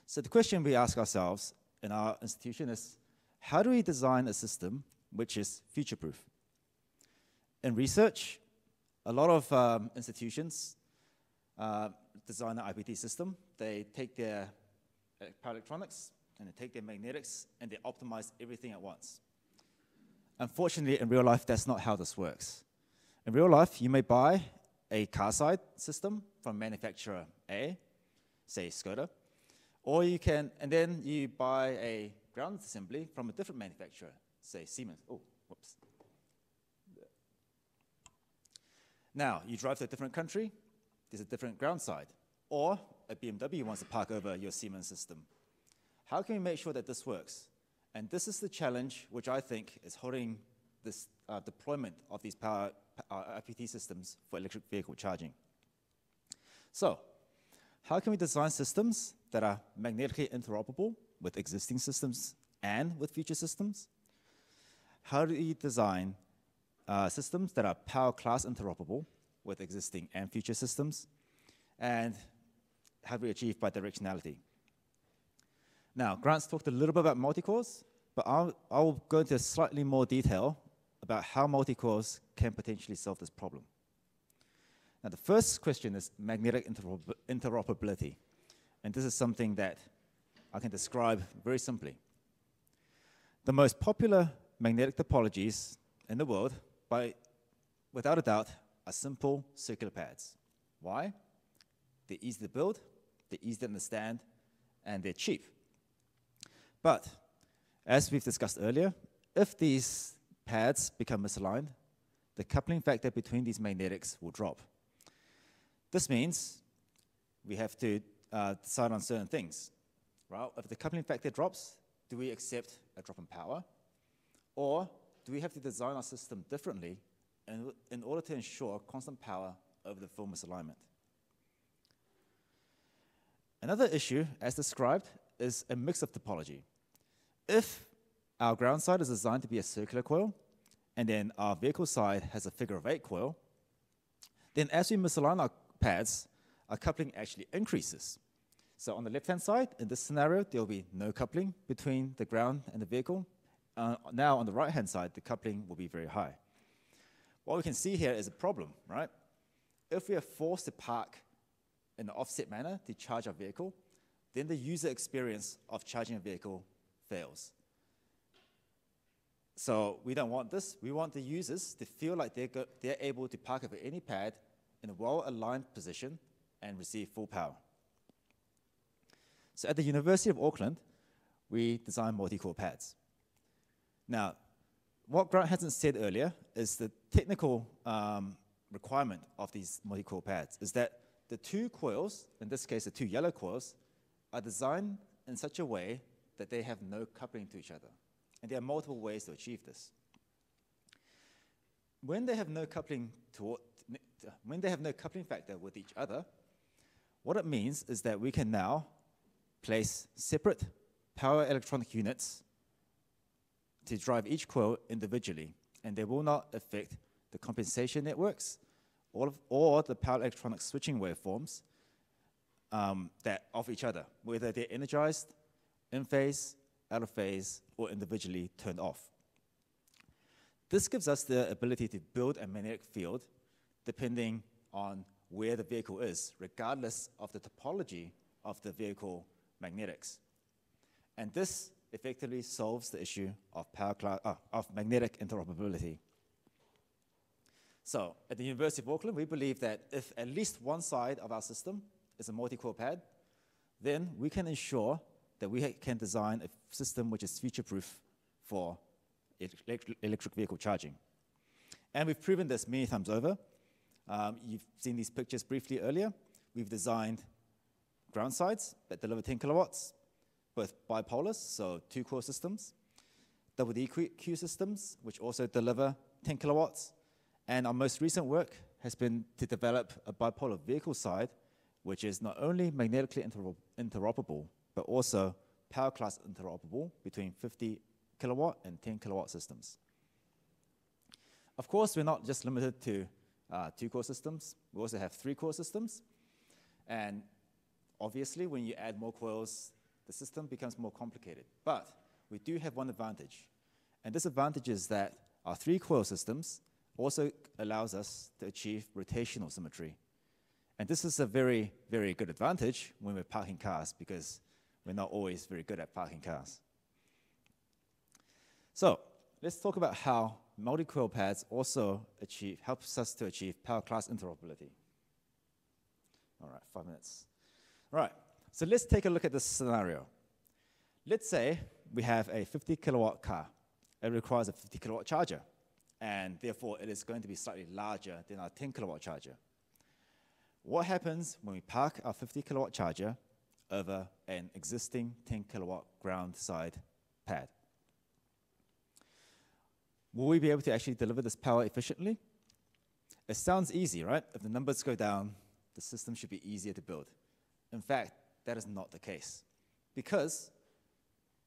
So the question we ask ourselves in our institution is, how do we design a system which is future-proof? In research, a lot of institutions design an IPT system. They take their power electronics and they take their magnetics and they optimize everything at once. Unfortunately, in real life, that's not how this works. In real life, you may buy a car-side system from manufacturer A, say Skoda, or you can, and then you buy a ground assembly from a different manufacturer, say Siemens. Oh, whoops. Now, you drive to a different country, there's a different ground side, or a BMW wants to park over your Siemens system. How can we make sure that this works? And this is the challenge which I think is holding this deployment of these power IPT systems for electric vehicle charging. So, how can we design systems that are magnetically interoperable with existing systems and with future systems? How do we design systems that are power class interoperable with existing and future systems? And how do we achieve bidirectionality? Now, Grant's talked a little bit about multi-cores, but I'll go into slightly more detail about how multi-cores can potentially solve this problem. Now, the first question is magnetic interoperability. And this is something that I can describe very simply. The most popular magnetic topologies in the world, without a doubt, are simple circular pads. Why? They're easy to build, they're easy to understand, and they're cheap. But, as we've discussed earlier, if these pads become misaligned, the coupling factor between these magnetics will drop. This means we have to decide on certain things. Right? If the coupling factor drops, do we accept a drop in power? Or do we have to design our system differently in order to ensure constant power over the full misalignment? Another issue, as described, is a mix of topology. If our ground side is designed to be a circular coil, and then our vehicle side has a figure-of-8 coil, then as we misalign our pads, our coupling actually increases. So on the left-hand side, in this scenario, there will be no coupling between the ground and the vehicle. Now on the right-hand side, the coupling will be very high. What we can see here is a problem, right? If we are forced to park in an offset manner to charge our vehicle, then the user experience of charging a vehicle fails. So we don't want this. We want the users to feel like they're able to park over any pad in a well-aligned position and receive full power. So at the University of Auckland, we design multi-core pads. Now, what Grant hasn't said earlier is the technical requirement of these multi-core pads is that the two coils, in this case the two yellow coils, are designed in such a way that they have no coupling to each other. And there are multiple ways to achieve this. When they have no coupling factor with each other, what it means is that we can now place separate power electronic units to drive each coil individually, and they will not affect the compensation networks or the power electronic switching waveforms that of each other, whether they're energized, in phase, out of phase, or individually turned off. This gives us the ability to build a magnetic field depending on where the vehicle is, regardless of the topology of the vehicle magnetics. And this effectively solves the issue of magnetic interoperability. So, at the University of Auckland, we believe that if at least one side of our system is a multi-core pad, then we can ensure that we can design a system which is future-proof for electric vehicle charging. And we've proven this many times over. You've seen these pictures briefly earlier. We've designed ground sides that deliver 10 kilowatts, both bipolars, so 2-coil systems, double DQ systems, which also deliver 10 kilowatts, and our most recent work has been to develop a bipolar vehicle side, which is not only magnetically interoperable, but also power class interoperable between 50 kilowatt and 10 kilowatt systems. Of course, we're not just limited to 2-core systems. We also have 3-core systems. And obviously, when you add more coils, the system becomes more complicated. But we do have one advantage. And this advantage is that our 3-coil systems also allows us to achieve rotational symmetry. And this is a very, very good advantage when we're parking cars, because we're not always very good at parking cars. So let's talk about how multi-coil pads also helps us to achieve power class interoperability. All right, 5 minutes. All right, so let's take a look at this scenario. Let's say we have a 50 kilowatt car. It requires a 50 kilowatt charger, and therefore it is going to be slightly larger than our 10 kilowatt charger. What happens when we park our 50 kilowatt charger over an existing 10 kilowatt ground side pad? Will we be able to actually deliver this power efficiently? It sounds easy, right? If the numbers go down, the system should be easier to build. In fact, that is not the case, because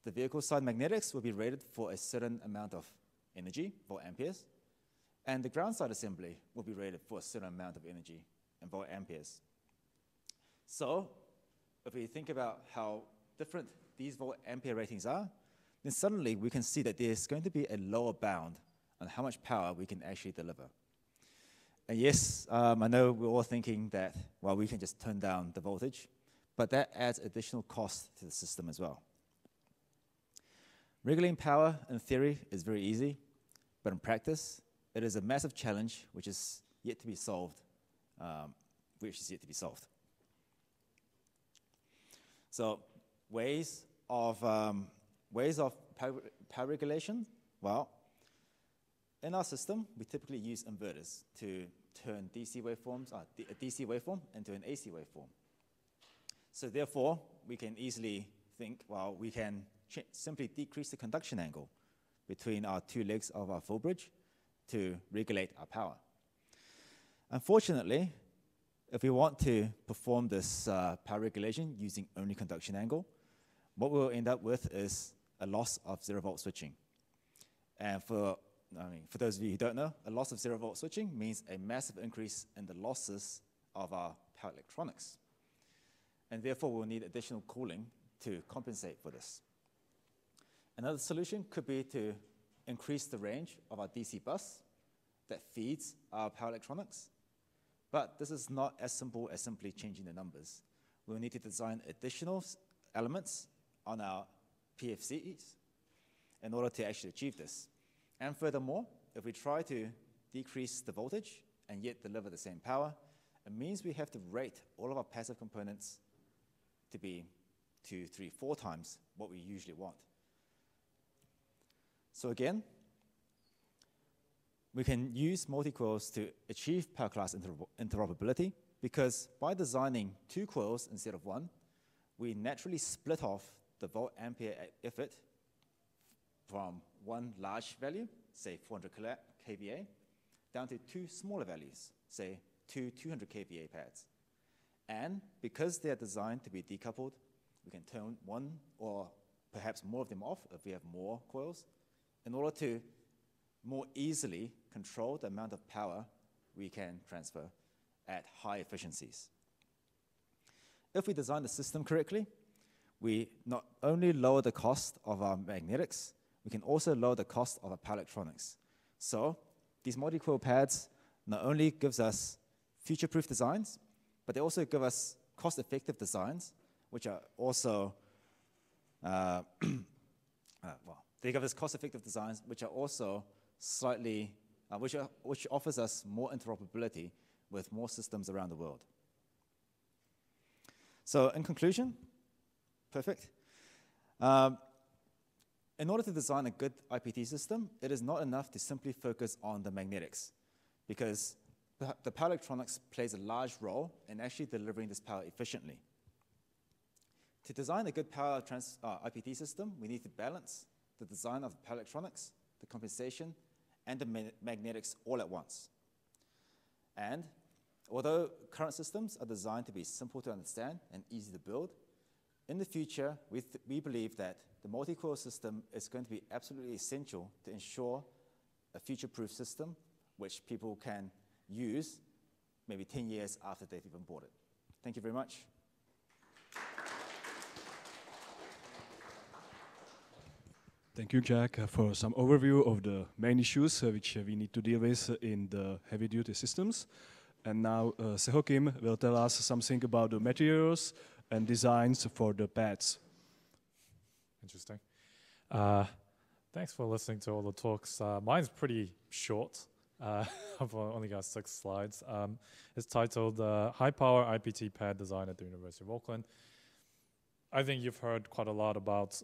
the vehicle side magnetics will be rated for a certain amount of energy, volt amperes, and the ground side assembly will be rated for a certain amount of energy in volt amperes. So if we think about how different these volt ampere ratings are, then suddenly we can see that there's going to be a lower bound on how much power we can actually deliver. And yes, I know we're all thinking that, well, we can just turn down the voltage, but that adds additional cost to the system as well. Regulating power, in theory, is very easy, but in practice, it is a massive challenge which is yet to be solved. So ways of power regulation, well, in our system, we typically use inverters to turn a DC waveform into an AC waveform. So therefore, we can easily think, well, we can simply decrease the conduction angle between our 2 legs of our full bridge to regulate our power. Unfortunately, if we want to perform this power regulation using only conduction angle, what we'll end up with is a loss of 0-volt switching. And for those of you who don't know, a loss of 0-volt switching means a massive increase in the losses of our power electronics. And therefore, we'll need additional cooling to compensate for this. Another solution could be to increase the range of our DC bus that feeds our power electronics. But this is not as simple as simply changing the numbers. We'll need to design additional elements on our PFCs in order to actually achieve this. And furthermore, if we try to decrease the voltage and yet deliver the same power, it means we have to rate all of our passive components to be 2, 3, 4 times what we usually want. So again, we can use multi-coils to achieve power class interoperability, because by designing 2 coils instead of 1, we naturally split off the volt ampere effort from one large value, say 400 kVA, down to 2 smaller values, say 2 200 kVA pads. And because they are designed to be decoupled, we can turn one or perhaps more of them off if we have more coils, in order to more easily control the amount of power we can transfer at high efficiencies. If we design the system correctly, we not only lower the cost of our magnetics, we can also lower the cost of our power electronics. So these multi-coil pads not only gives us future-proof designs, but they also give us cost-effective designs, which are also, they give us cost-effective designs which are also slightly, which offers us more interoperability with more systems around the world. So in conclusion, perfect. In order to design a good IPT system, it is not enough to simply focus on the magnetics, because the power electronics plays a large role in actually delivering this power efficiently. To design a good power IPT system, we need to balance the design of the power electronics, the compensation, and the magnetics all at once. And although current systems are designed to be simple to understand and easy to build, in the future, we believe that the multi-core system is going to be absolutely essential to ensure a future-proof system which people can use maybe 10 years after they've even bought it. Thank you very much. Thank you, Jack, for some overview of the main issues which we need to deal with in the heavy-duty systems. And now Seho Kim will tell us something about the materials and designs for the pads. Interesting. Thanks for listening to all the talks. Mine's pretty short. I've only got 6 slides. It's titled High Power IPT Pad Design at the University of Auckland. I think you've heard quite a lot about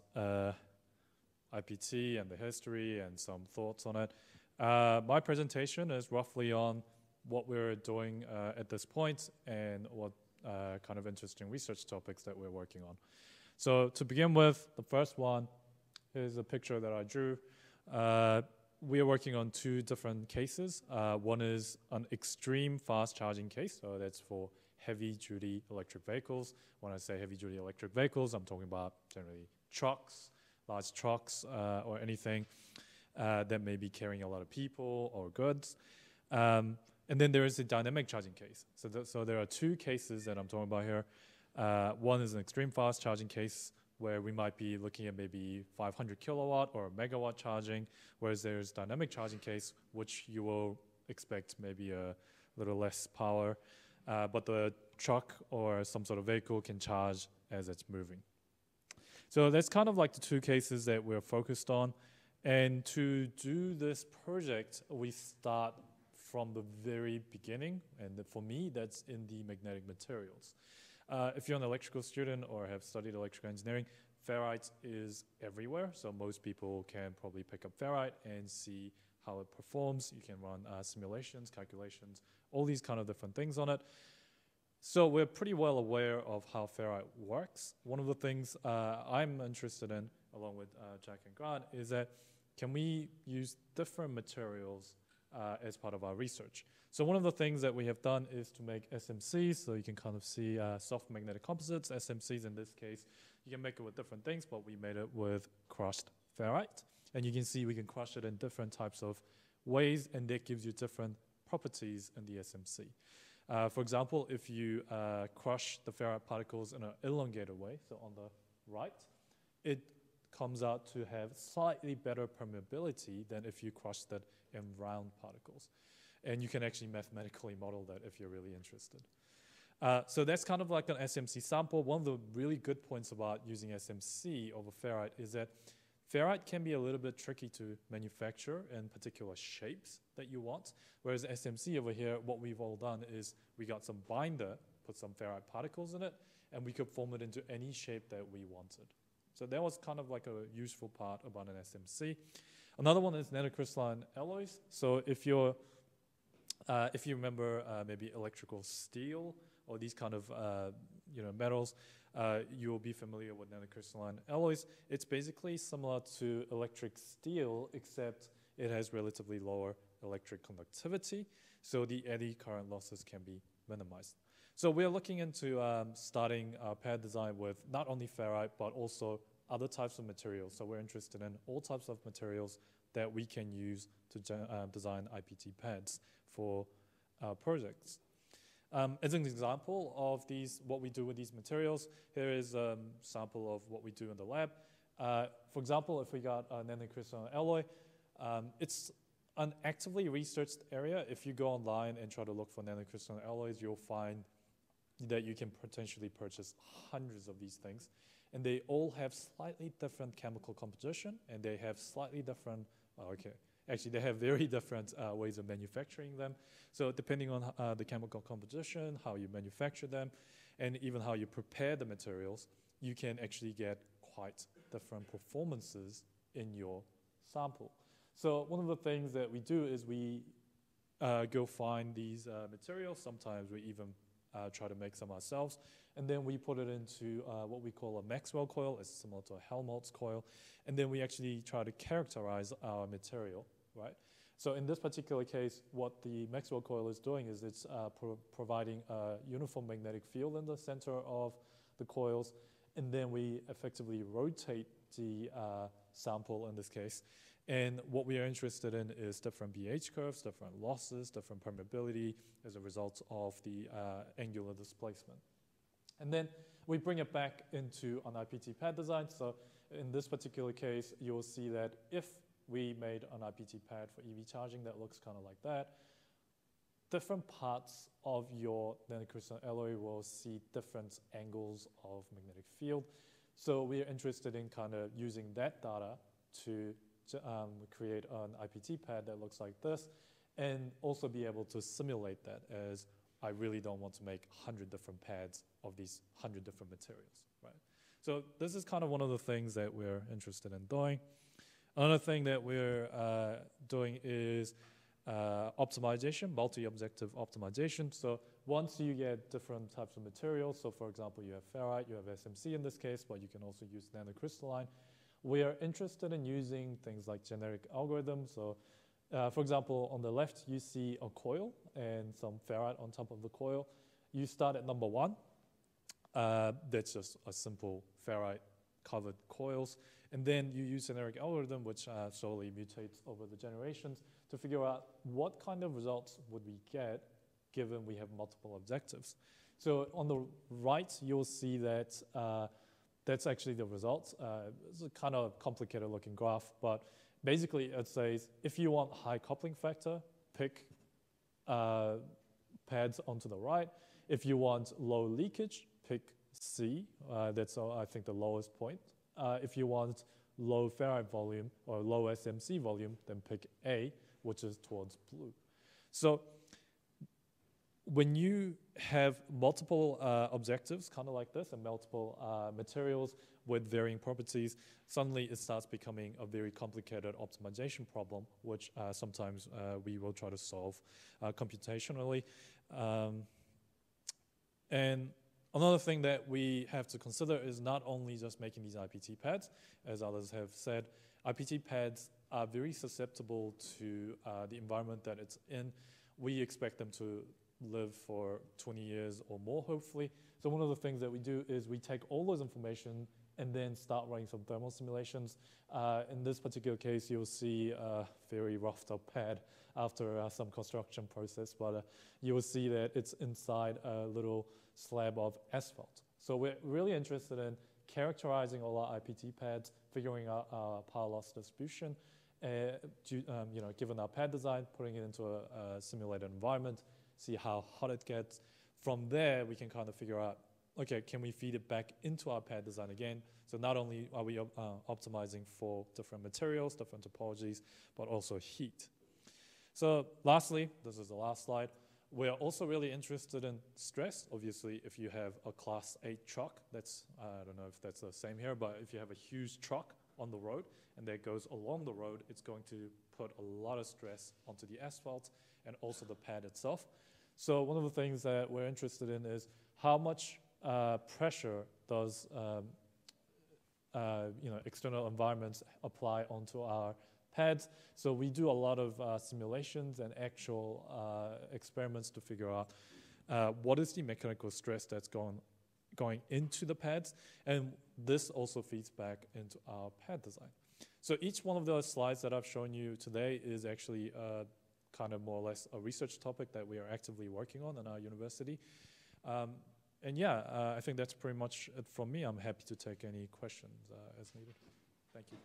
IPT and the history and some thoughts on it. My presentation is roughly on what we're doing at this point and what kind of interesting research topics that we're working on. So to begin with, the first one is a picture that I drew. We are working on 2 different cases. One is an extreme fast charging case, so that's for heavy-duty electric vehicles. When I say heavy-duty electric vehicles, I'm talking about generally trucks, large trucks, or anything that may be carrying a lot of people or goods. And then there is a dynamic charging case. So there are 2 cases that I'm talking about here. One is an extreme fast charging case where we might be looking at maybe 500 kilowatt or megawatt charging, whereas there's dynamic charging case, which you will expect maybe a little less power, but the truck or some sort of vehicle can charge as it's moving. So that's kind of like the 2 cases that we're focused on. And to do this project, we start from the very beginning, and for me, that's in the magnetic materials. If you're an electrical student or have studied electrical engineering, ferrite is everywhere, so most people can probably pick up ferrite and see how it performs. You can run simulations, calculations, all these kind of different things on it. So we're pretty well aware of how ferrite works. One of the things I'm interested in, along with Jack and Grant, is that can we use different materials as part of our research? So one of the things that we have done is to make SMCs, so you can kind of see soft magnetic composites. SMCs in this case, you can make it with different things, but we made it with crushed ferrite. And you can see we can crush it in different types of ways, and that gives you different properties in the SMC. For example, if you crush the ferrite particles in an elongated way, so on the right, it comes out to have slightly better permeability than if you crushed it in round particles. And you can actually mathematically model that if you're really interested. So that's kind of like an SMC sample. One of the really good points about using SMC over ferrite is that ferrite can be a little bit tricky to manufacture in particular shapes that you want. Whereas SMC over here, what we've all done is we got some binder, put some ferrite particles in it, and we could form it into any shape that we wanted. So that was kind of like a useful part about an SMC. Another one is nanocrystalline alloys. So if you remember maybe electrical steel or these kind of metals, you'll be familiar with nanocrystalline alloys. It's basically similar to electric steel, except it has relatively lower electric conductivity, so the eddy current losses can be minimized. So we're looking into starting our pad design with not only ferrite, but also other types of materials. So we're interested in all types of materials that we can use to design IPT pads for our projects. As an example of what we do with these materials, here is a sample of what we do in the lab. For example, if we got a nanocrystalline alloy, it's an actively researched area. If you go online and try to look for nanocrystalline alloys, you'll find that you can potentially purchase hundreds of these things. And they all have slightly different chemical composition, and they have slightly different, actually they have very different ways of manufacturing them. So depending on the chemical composition, how you manufacture them, and even how you prepare the materials, you can actually get quite different performances in your sample. So one of the things that we do is we go find these materials. Sometimes we even try to make some ourselves. And then we put it into what we call a Maxwell coil. It's similar to a Helmholtz coil. And then we actually try to characterize our material, right? So in this particular case, what the Maxwell coil is doing is it's providing a uniform magnetic field in the center of the coils. And then we effectively rotate the sample in this case. And what we are interested in is different pH curves, different losses, different permeability as a result of the angular displacement. And then we bring it back into an IPT pad design. So in this particular case, you'll see that if we made an IPT pad for EV charging that looks kind of like that, different parts of your nanocrystalline alloy will see different angles of magnetic field. So we are interested in kind of using that data to create an IPT pad that looks like this, and also be able to simulate that, as I really don't want to make 100 different pads of these 100 different materials, right? So this is kind of one of the things that we're interested in doing. Another thing that we're doing is optimization, multi-objective optimization. So once you get different types of materials, so for example, you have ferrite, you have SMC in this case, but you can also use nanocrystalline. We are interested in using things like generic algorithms. So for example, on the left, you see a coil and some ferrite on top of the coil. You start at number 1. That's just a simple ferrite covered coils. And then you use generic algorithm, which slowly mutates over the generations to figure out what kind of results would we get given we have multiple objectives. So on the right, you'll see that that's actually the results. It's a kind of complicated looking graph, but basically it says if you want high coupling factor, pick pads onto the right. If you want low leakage, pick C. That's, I think, the lowest point. If you want low ferrite volume or low SMC volume, then pick A, which is towards blue. So when you have multiple objectives, kind of like this, and multiple materials with varying properties, suddenly it starts becoming a very complicated optimization problem, which sometimes we will try to solve computationally. And another thing that we have to consider is not only just making these IPT pads, as others have said. IPT pads are very susceptible to the environment that it's in. We expect them to live for 20 years or more, hopefully. So one of the things that we do is we take all those information and then start running some thermal simulations. In this particular case, you'll see a very roughed up pad after some construction process, but you will see that it's inside a little slab of asphalt. So we're really interested in characterizing all our IPT pads, figuring out our power loss distribution, given our pad design, putting it into a simulated environment, see how hot it gets. From there, we can kind of figure out, okay, can we feed it back into our pad design again? So not only are we optimizing for different materials, different topologies, but also heat. So lastly, this is the last slide. We're also really interested in stress. Obviously, if you have a Class 8 truck, that's, I don't know if that's the same here, but if you have a huge truck on the road and that goes along the road, it's going to put a lot of stress onto the asphalt and also the pad itself. So one of the things that we're interested in is how much pressure does external environments apply onto our pads. So we do a lot of simulations and actual experiments to figure out what is the mechanical stress that's going into the pads, and this also feeds back into our pad design. So each one of those slides that I've shown you today is actually kind of more or less a research topic that we are actively working on in our university. And yeah, I think that's pretty much it from me. I'm happy to take any questions as needed. Thank you.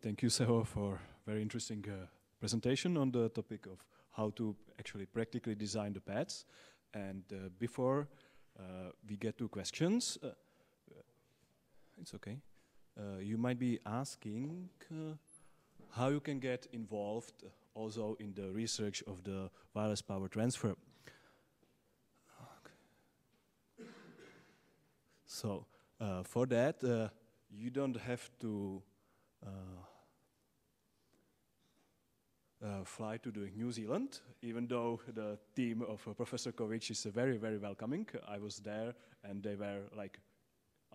Thank you, Seho, for a very interesting presentation on the topic of how to actually practically design the pads. And before we get to questions, it's okay. You might be asking how you can get involved also in the research of the wireless power transfer. Okay. So for that, you don't have to fly to the New Zealand, even though the team of Professor Covic is very, very welcoming. I was there, and they were like,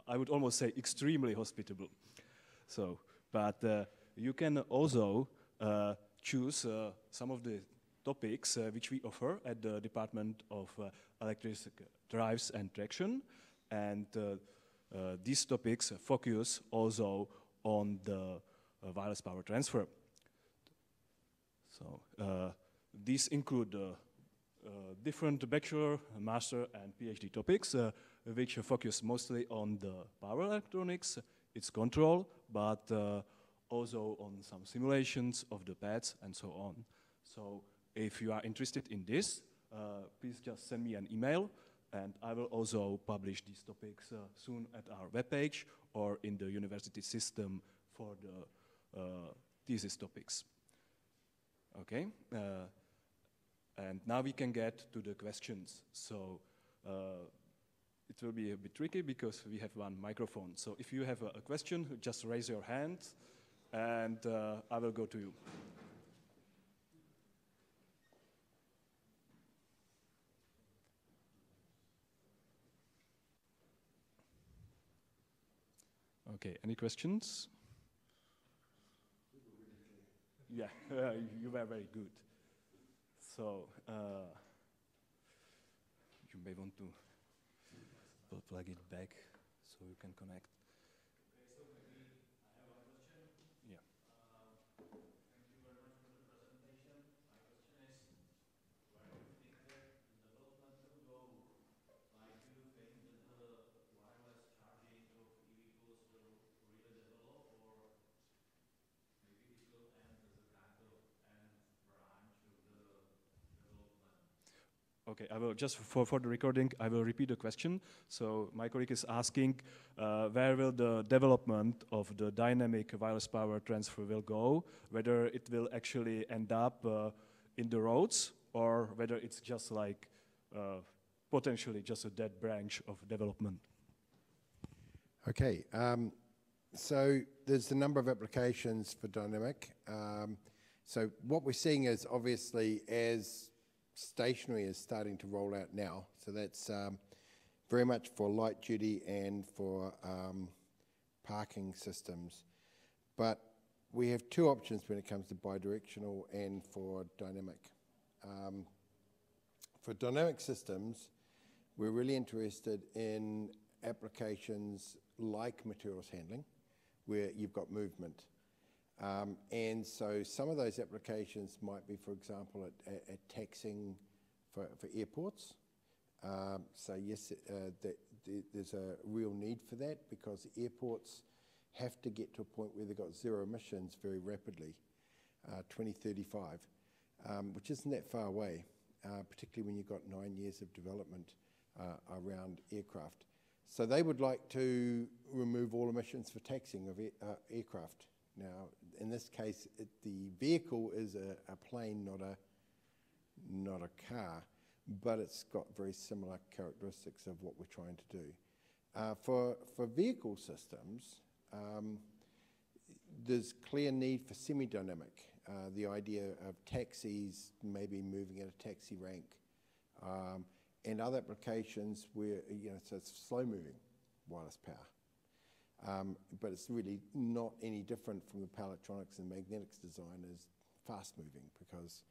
I would almost say extremely hospitable. So, but you can also choose some of the topics which we offer at the Department of Electric Drives and Traction, and these topics focus also on the wireless power transfer. So these include different bachelor, master, and PhD topics, which focus mostly on the power electronics, its control, but also on some simulations of the pads and so on. So if you are interested in this, please just send me an email, and I will also publish these topics soon at our webpage or in the university system for the thesis topics. Okay, and now we can get to the questions. So it will be a bit tricky because we have one microphone. So if you have a question, just raise your hand, and I will go to you. Okay, any questions? Yeah, you were very good. So you may want to plug it back so you can connect. Okay, so maybe I have one question. Yeah. Thank you very much for the presentation. My question is, where do you think that the development will go? Like, do you think that the wireless charging of e-vehicles will really develop, or maybe it will end as a kind of end branch of the development? Okay, I will just for the recording, I will repeat the question. So my colleague is asking, where will the development of the dynamic wireless power transfer will go? Whether it will actually end up in the roads, or whether it's just like potentially just a dead branch of development. Okay, so there's a number of applications for dynamic. So what we're seeing is obviously as stationary is starting to roll out now. So that's very much for light duty and for parking systems. But we have two options when it comes to bidirectional and for dynamic. For dynamic systems, we're really interested in applications like materials handling, where you've got movement. And so some of those applications might be, for example, at taxing for airports. So yes, there's a real need for that, because airports have to get to a point where they've got zero emissions very rapidly, 2035, which isn't that far away, particularly when you've got 9 years of development around aircraft. So they would like to remove all emissions for taxing of aircraft. Now, in this case, the vehicle is a plane, not a car, but it's got very similar characteristics of what we're trying to do. For vehicle systems, there's clear need for semi-dynamic. The idea of taxis maybe moving at a taxi rank, and other applications where, so it's slow-moving wireless power. But it's really not any different from the power electronics and magnetics design as fast-moving, because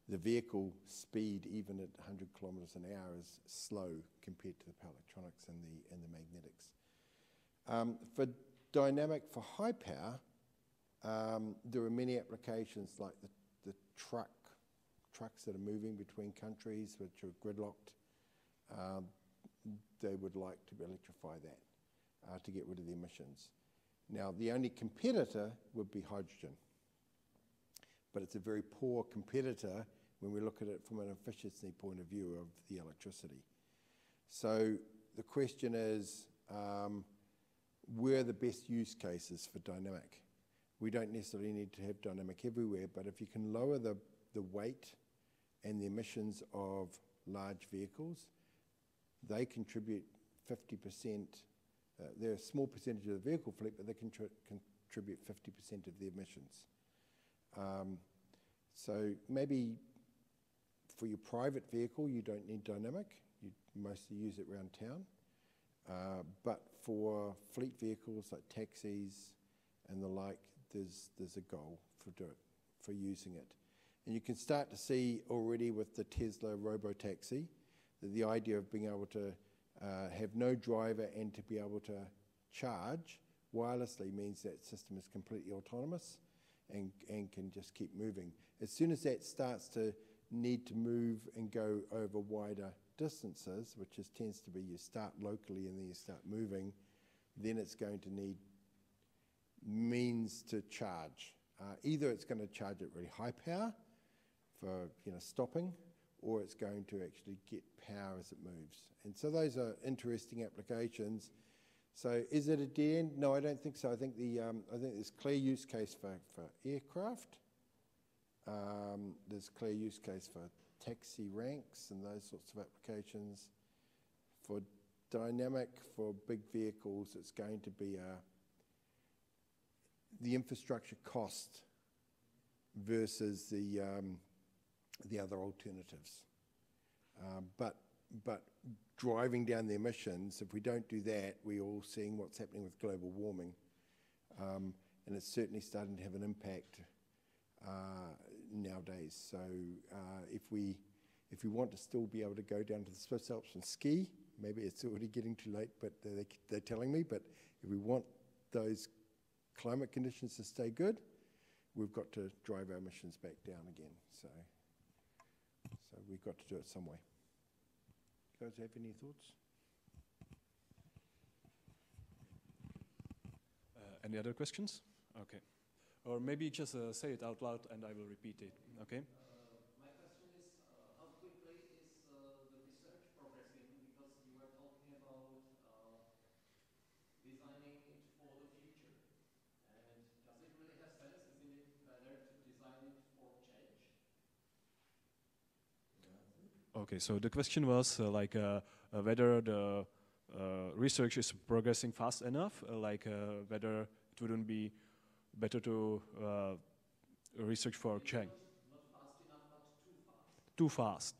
the vehicle speed, even at 100 kilometers an hour, is slow compared to the power electronics and the magnetics. For dynamic for high power, there are many applications like the trucks that are moving between countries which are gridlocked. They would like to electrify that to get rid of the emissions. Now, the only competitor would be hydrogen, but it's a very poor competitor when we look at it from an efficiency point of view of the electricity. So the question is, where are the best use cases for dynamic? We don't necessarily need to have dynamic everywhere, but if you can lower the weight and the emissions of large vehicles, they contribute 50%. They're a small percentage of the vehicle fleet, but they contribute 50% of the emissions. So maybe for your private vehicle, you don't need dynamic. You mostly use it around town. But for fleet vehicles like taxis and the like, there's a goal for using it. And you can start to see already with the Tesla robotaxi that the idea of being able to have no driver and to be able to charge wirelessly means that system is completely autonomous and can just keep moving. As soon as that starts to need to move and go over wider distances, which tends to be you start locally and then you start moving, then it's going to need means to charge. Either it's going to charge at really high power for stopping, or it's going to actually get power as it moves. And so those are interesting applications. So is it a dead end? No, I don't think so. I think there's clear use case for aircraft. There's clear use case for taxi ranks and those sorts of applications. For dynamic, for big vehicles, it's going to be the infrastructure cost versus the other alternatives. But driving down the emissions, if we don't do that, we're all seeing what's happening with global warming. And it's certainly starting to have an impact nowadays. So if we want to still be able to go down to the Swiss Alps and ski, maybe it's already getting too late, but they're telling me, but if we want those climate conditions to stay good, we've got to drive our emissions back down again. So we've got to do it some way. You guys have any thoughts? Any other questions? Okay. Or maybe just say it out loud and I will repeat it, okay? My question is, how quickly is the research progressing? Because you were talking about designing it for the future. And does it really have sense? Isn't it better to design it for change? Okay, so the question was whether the research is progressing fast enough, whether it wouldn't be better to research for change. Not fast enough, but too fast. Too fast.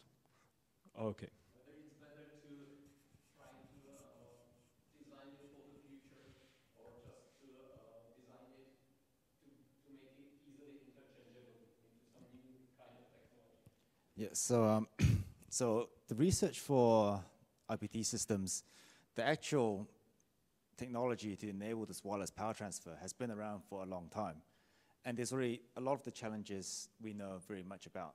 Okay. Whether it's better to try to design it for the future or just to design it to make it easily interchangeable into some new kind of technology. Yeah, so so the research for IPT systems, the actual technology to enable this wireless power transfer has been around for a long time. And there's already a lot of the challenges we know very much about.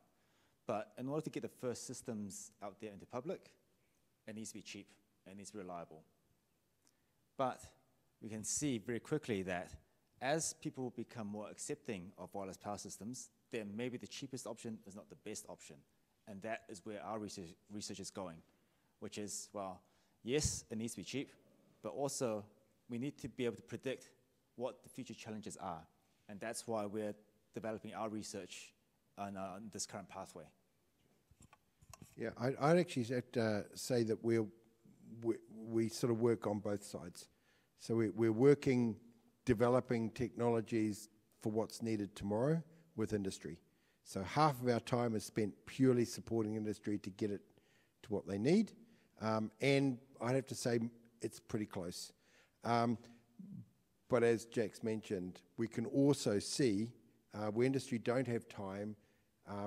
But in order to get the first systems out there into public, it needs to be cheap, it needs to be reliable. But we can see very quickly that as people become more accepting of wireless power systems, then maybe the cheapest option is not the best option. And that is where our research is going, which is, well, yes, it needs to be cheap, but also we need to be able to predict what the future challenges are. And that's why we're developing our research on this current pathway. Yeah, I'd actually have to say that we sort of work on both sides. So we're working, developing technologies for what's needed tomorrow with industry. So half of our time is spent purely supporting industry to get it to what they need. And I'd have to say it's pretty close. But as Jack's mentioned, we can also see where industry don't have time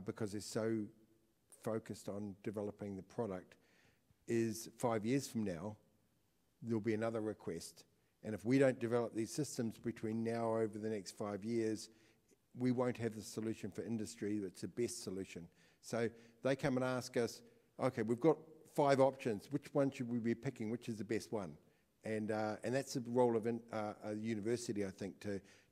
because they're so focused on developing the product, is 5 years from now, there'll be another request. And if we don't develop these systems between now over the next 5 years, we won't have the solution for industry that's the best solution. So they come and ask us, okay, we've got 5 options. Which one should we be picking? Which is the best one? And that's the role of a university, I think,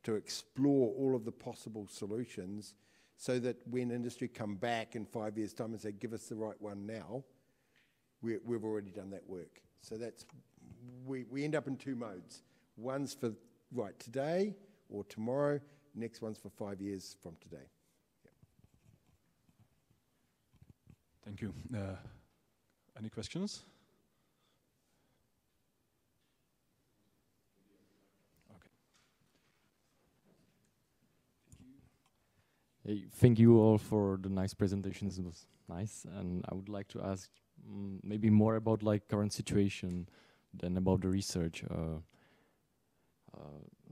to explore all of the possible solutions so that when industry come back in 5 years' time and say, give us the right one now, we've already done that work. So that's, we end up in 2 modes. One's for right today or tomorrow, next one's for 5 years from today. Yeah. Thank you. Any questions? Okay. Hey, thank you all for the nice presentations. It was nice, and I would like to ask maybe more about like current situation than about the research.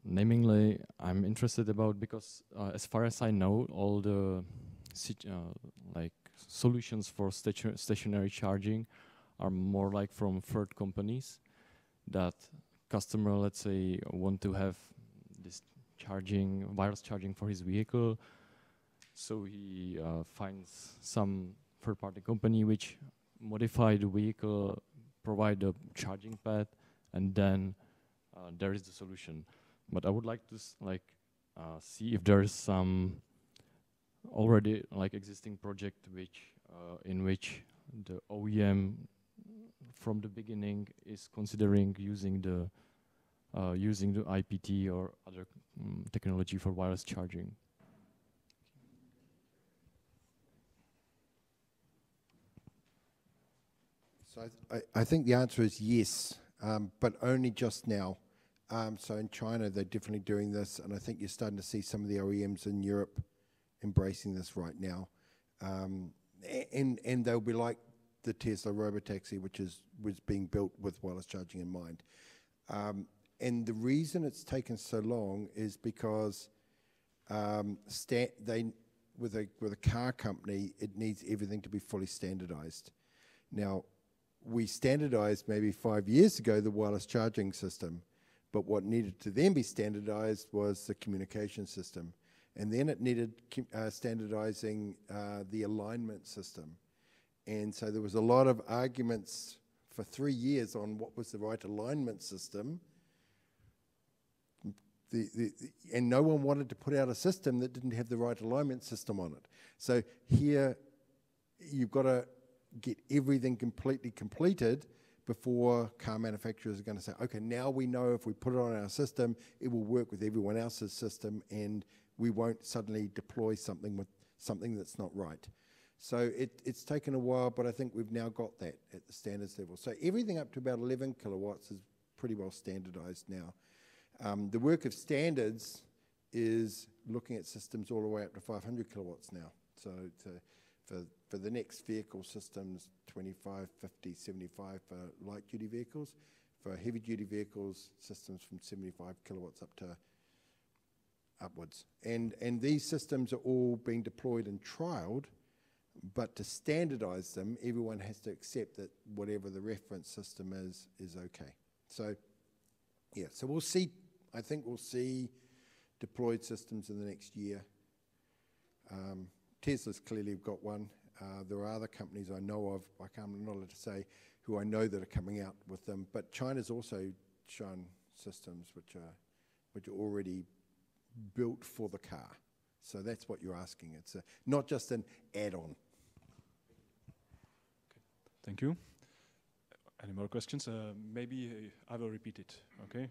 Namely, I'm interested about because as far as I know, all the like solutions for stationary charging are more like from third companies that customer, let's say, want to have this charging, wireless charging for his vehicle. So he finds some third-party company which modify the vehicle, provide a charging pad, and then there is the solution. But I would like to see if there is some already like existing project which in which the OEM from the beginning is considering using the IPT or other technology for wireless charging. So I think the answer is yes, but only just now. So in China, they're definitely doing this, and I think you're starting to see some of the OEMs in Europe embracing this right now. And they'll be like the Tesla Robotaxi, which was being built with wireless charging in mind. And the reason it's taken so long is because with a car company, it needs everything to be fully standardized. Now, we standardized maybe 5 years ago the wireless charging system, but what needed to then be standardized was the communication system. And then it needed standardizing the alignment system. And so there was a lot of arguments for 3 years on what was the right alignment system. And no one wanted to put out a system that didn't have the right alignment system on it. So here, you've got to get everything completely completed before car manufacturers are going to say, okay, now we know if we put it on our system, it will work with everyone else's system, and we won't suddenly deploy something with something that's not right. So it's taken a while, but I think we've now got that at the standards level. So everything up to about 11 kilowatts is pretty well standardized now. The work of standards is looking at systems all the way up to 500 kilowatts now. So for the next vehicle systems, 25, 50, 75 for light-duty vehicles. For heavy-duty vehicles, systems from 75 kilowatts up to upwards. And these systems are all being deployed and trialed, but to standardize them, everyone has to accept that whatever the reference system is okay. So, yeah, so we'll see, I think we'll see deployed systems in the next year. Tesla's clearly got one. There are other companies I know of, I'm not allowed to say who I know that are coming out with them, but China's also shown systems which are already built for the car. So that's what you're asking. It's not just an add-on. Okay. Thank you. Any more questions? Maybe I will repeat it, okay?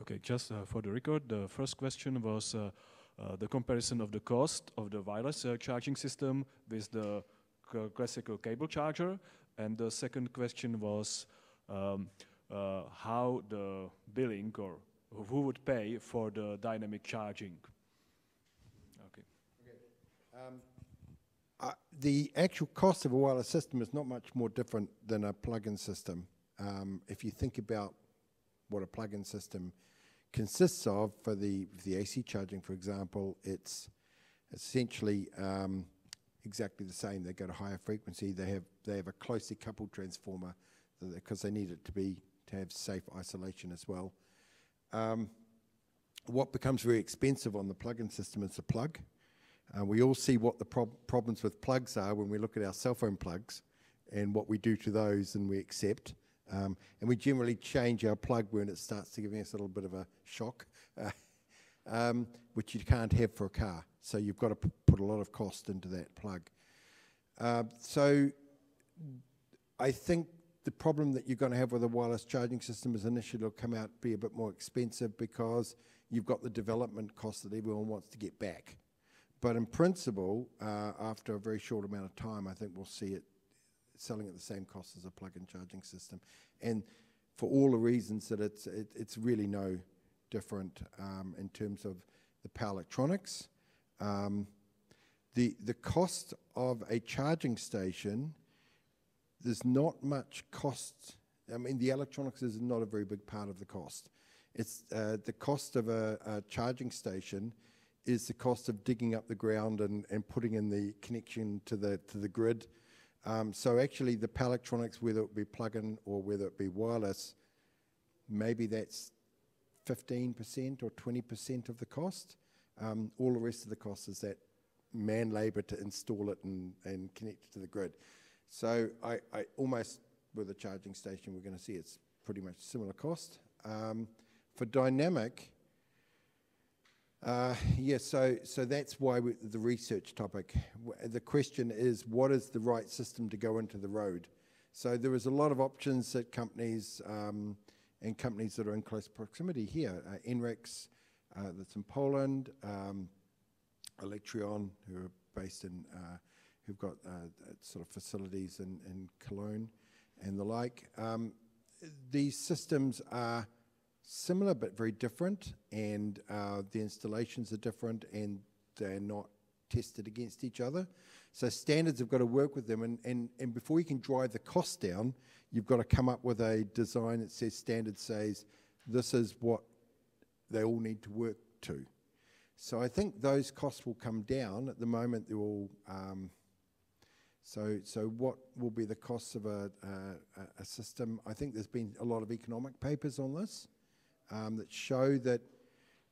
Okay, just for the record, the first question was the comparison of the cost of the wireless charging system with the classical cable charger, and the second question was how the billing or who would pay for the dynamic charging. Okay. The actual cost of a wireless system is not much more different than a plug-in system. If you think about what a plug-in system consists of, for the AC charging, for example, it's essentially exactly the same. They go to higher frequency. They have a closely coupled transformer because they need it to have safe isolation as well. What becomes very expensive on the plug-in system is the plug. We all see what the problems with plugs are when we look at our cell phone plugs and what we do to those, and we accept. And we generally change our plug when it starts to give us a little bit of a shock. which you can't have for a car. So you've got to put a lot of cost into that plug. So I think the problem that you're going to have with a wireless charging system is initially it'll come out be a bit more expensive because you've got the development cost that everyone wants to get back. But in principle, after a very short amount of time, I think we'll see it selling at the same cost as a plug-in charging system. And for all the reasons that it's really no different in terms of the power electronics. The cost of a charging station, there's not much cost. I mean, the electronics is not a very big part of the cost. It's the cost of a charging station is the cost of digging up the ground and putting in the connection to the grid. So actually the power electronics, whether it be plug-in or whether it be wireless, maybe that's 15% or 20% of the cost. All the rest of the cost is that man labor to install it and connect it to the grid. So I almost, with a charging station, we're going to see it's pretty much similar cost. For dynamic, so that's why the research topic. The question is, what is the right system to go into the road? So there is a lot of options that companies and companies that are in close proximity here. NREX, that's in Poland, Electrion, who are based in, who've got sort of facilities in Cologne and the like. These systems are similar but very different, and the installations are different, and they're not tested against each other. So standards have got to work with them, and before you can drive the cost down, you've got to come up with a design that says, standard says, this is what they all need to work to. So I think those costs will come down. At the moment, they're all, so what will be the costs of a system? I think there's been a lot of economic papers on this that show that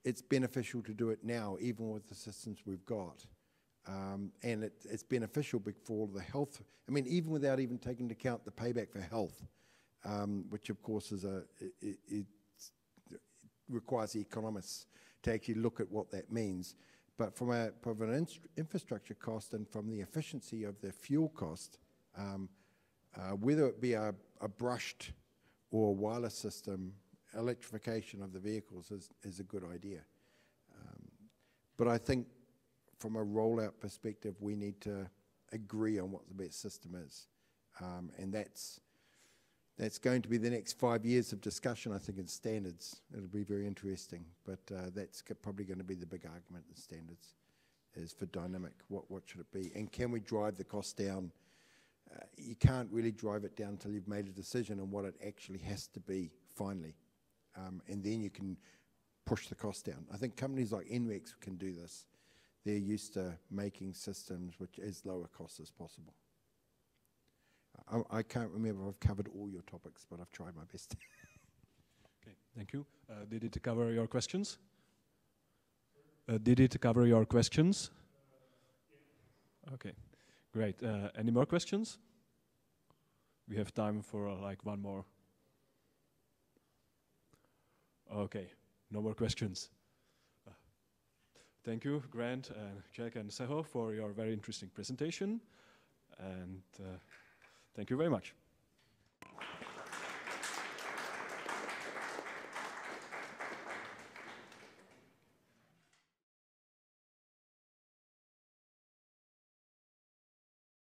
it's beneficial to do it now, even with the systems we've got. And it's beneficial for all the health. I mean, even without even taking into account the payback for health, which of course is it requires the economists to actually look at what that means. But from an infrastructure cost and from the efficiency of the fuel cost, whether it be a brushed or wireless system, electrification of the vehicles is a good idea. But I think from a rollout perspective, we need to agree on what the best system is. And that's going to be the next 5 years of discussion, I think, in standards. It'll be very interesting. But that's probably going to be the big argument in standards, is for dynamic. What should it be? And can we drive the cost down? You can't really drive it down until you've made a decision on what it actually has to be finally. And then you can push the cost down. I think companies like NREX can do this. They're used to making systems which as lower cost as possible. I can't remember if I've covered all your topics, but I've tried my best. Okay, thank you. Did it cover your questions? Did it cover your questions? Okay, great. Any more questions? We have time for like one more. Okay, no more questions. Thank you, Grant, Jack, and Seho, for your very interesting presentation. And thank you very much.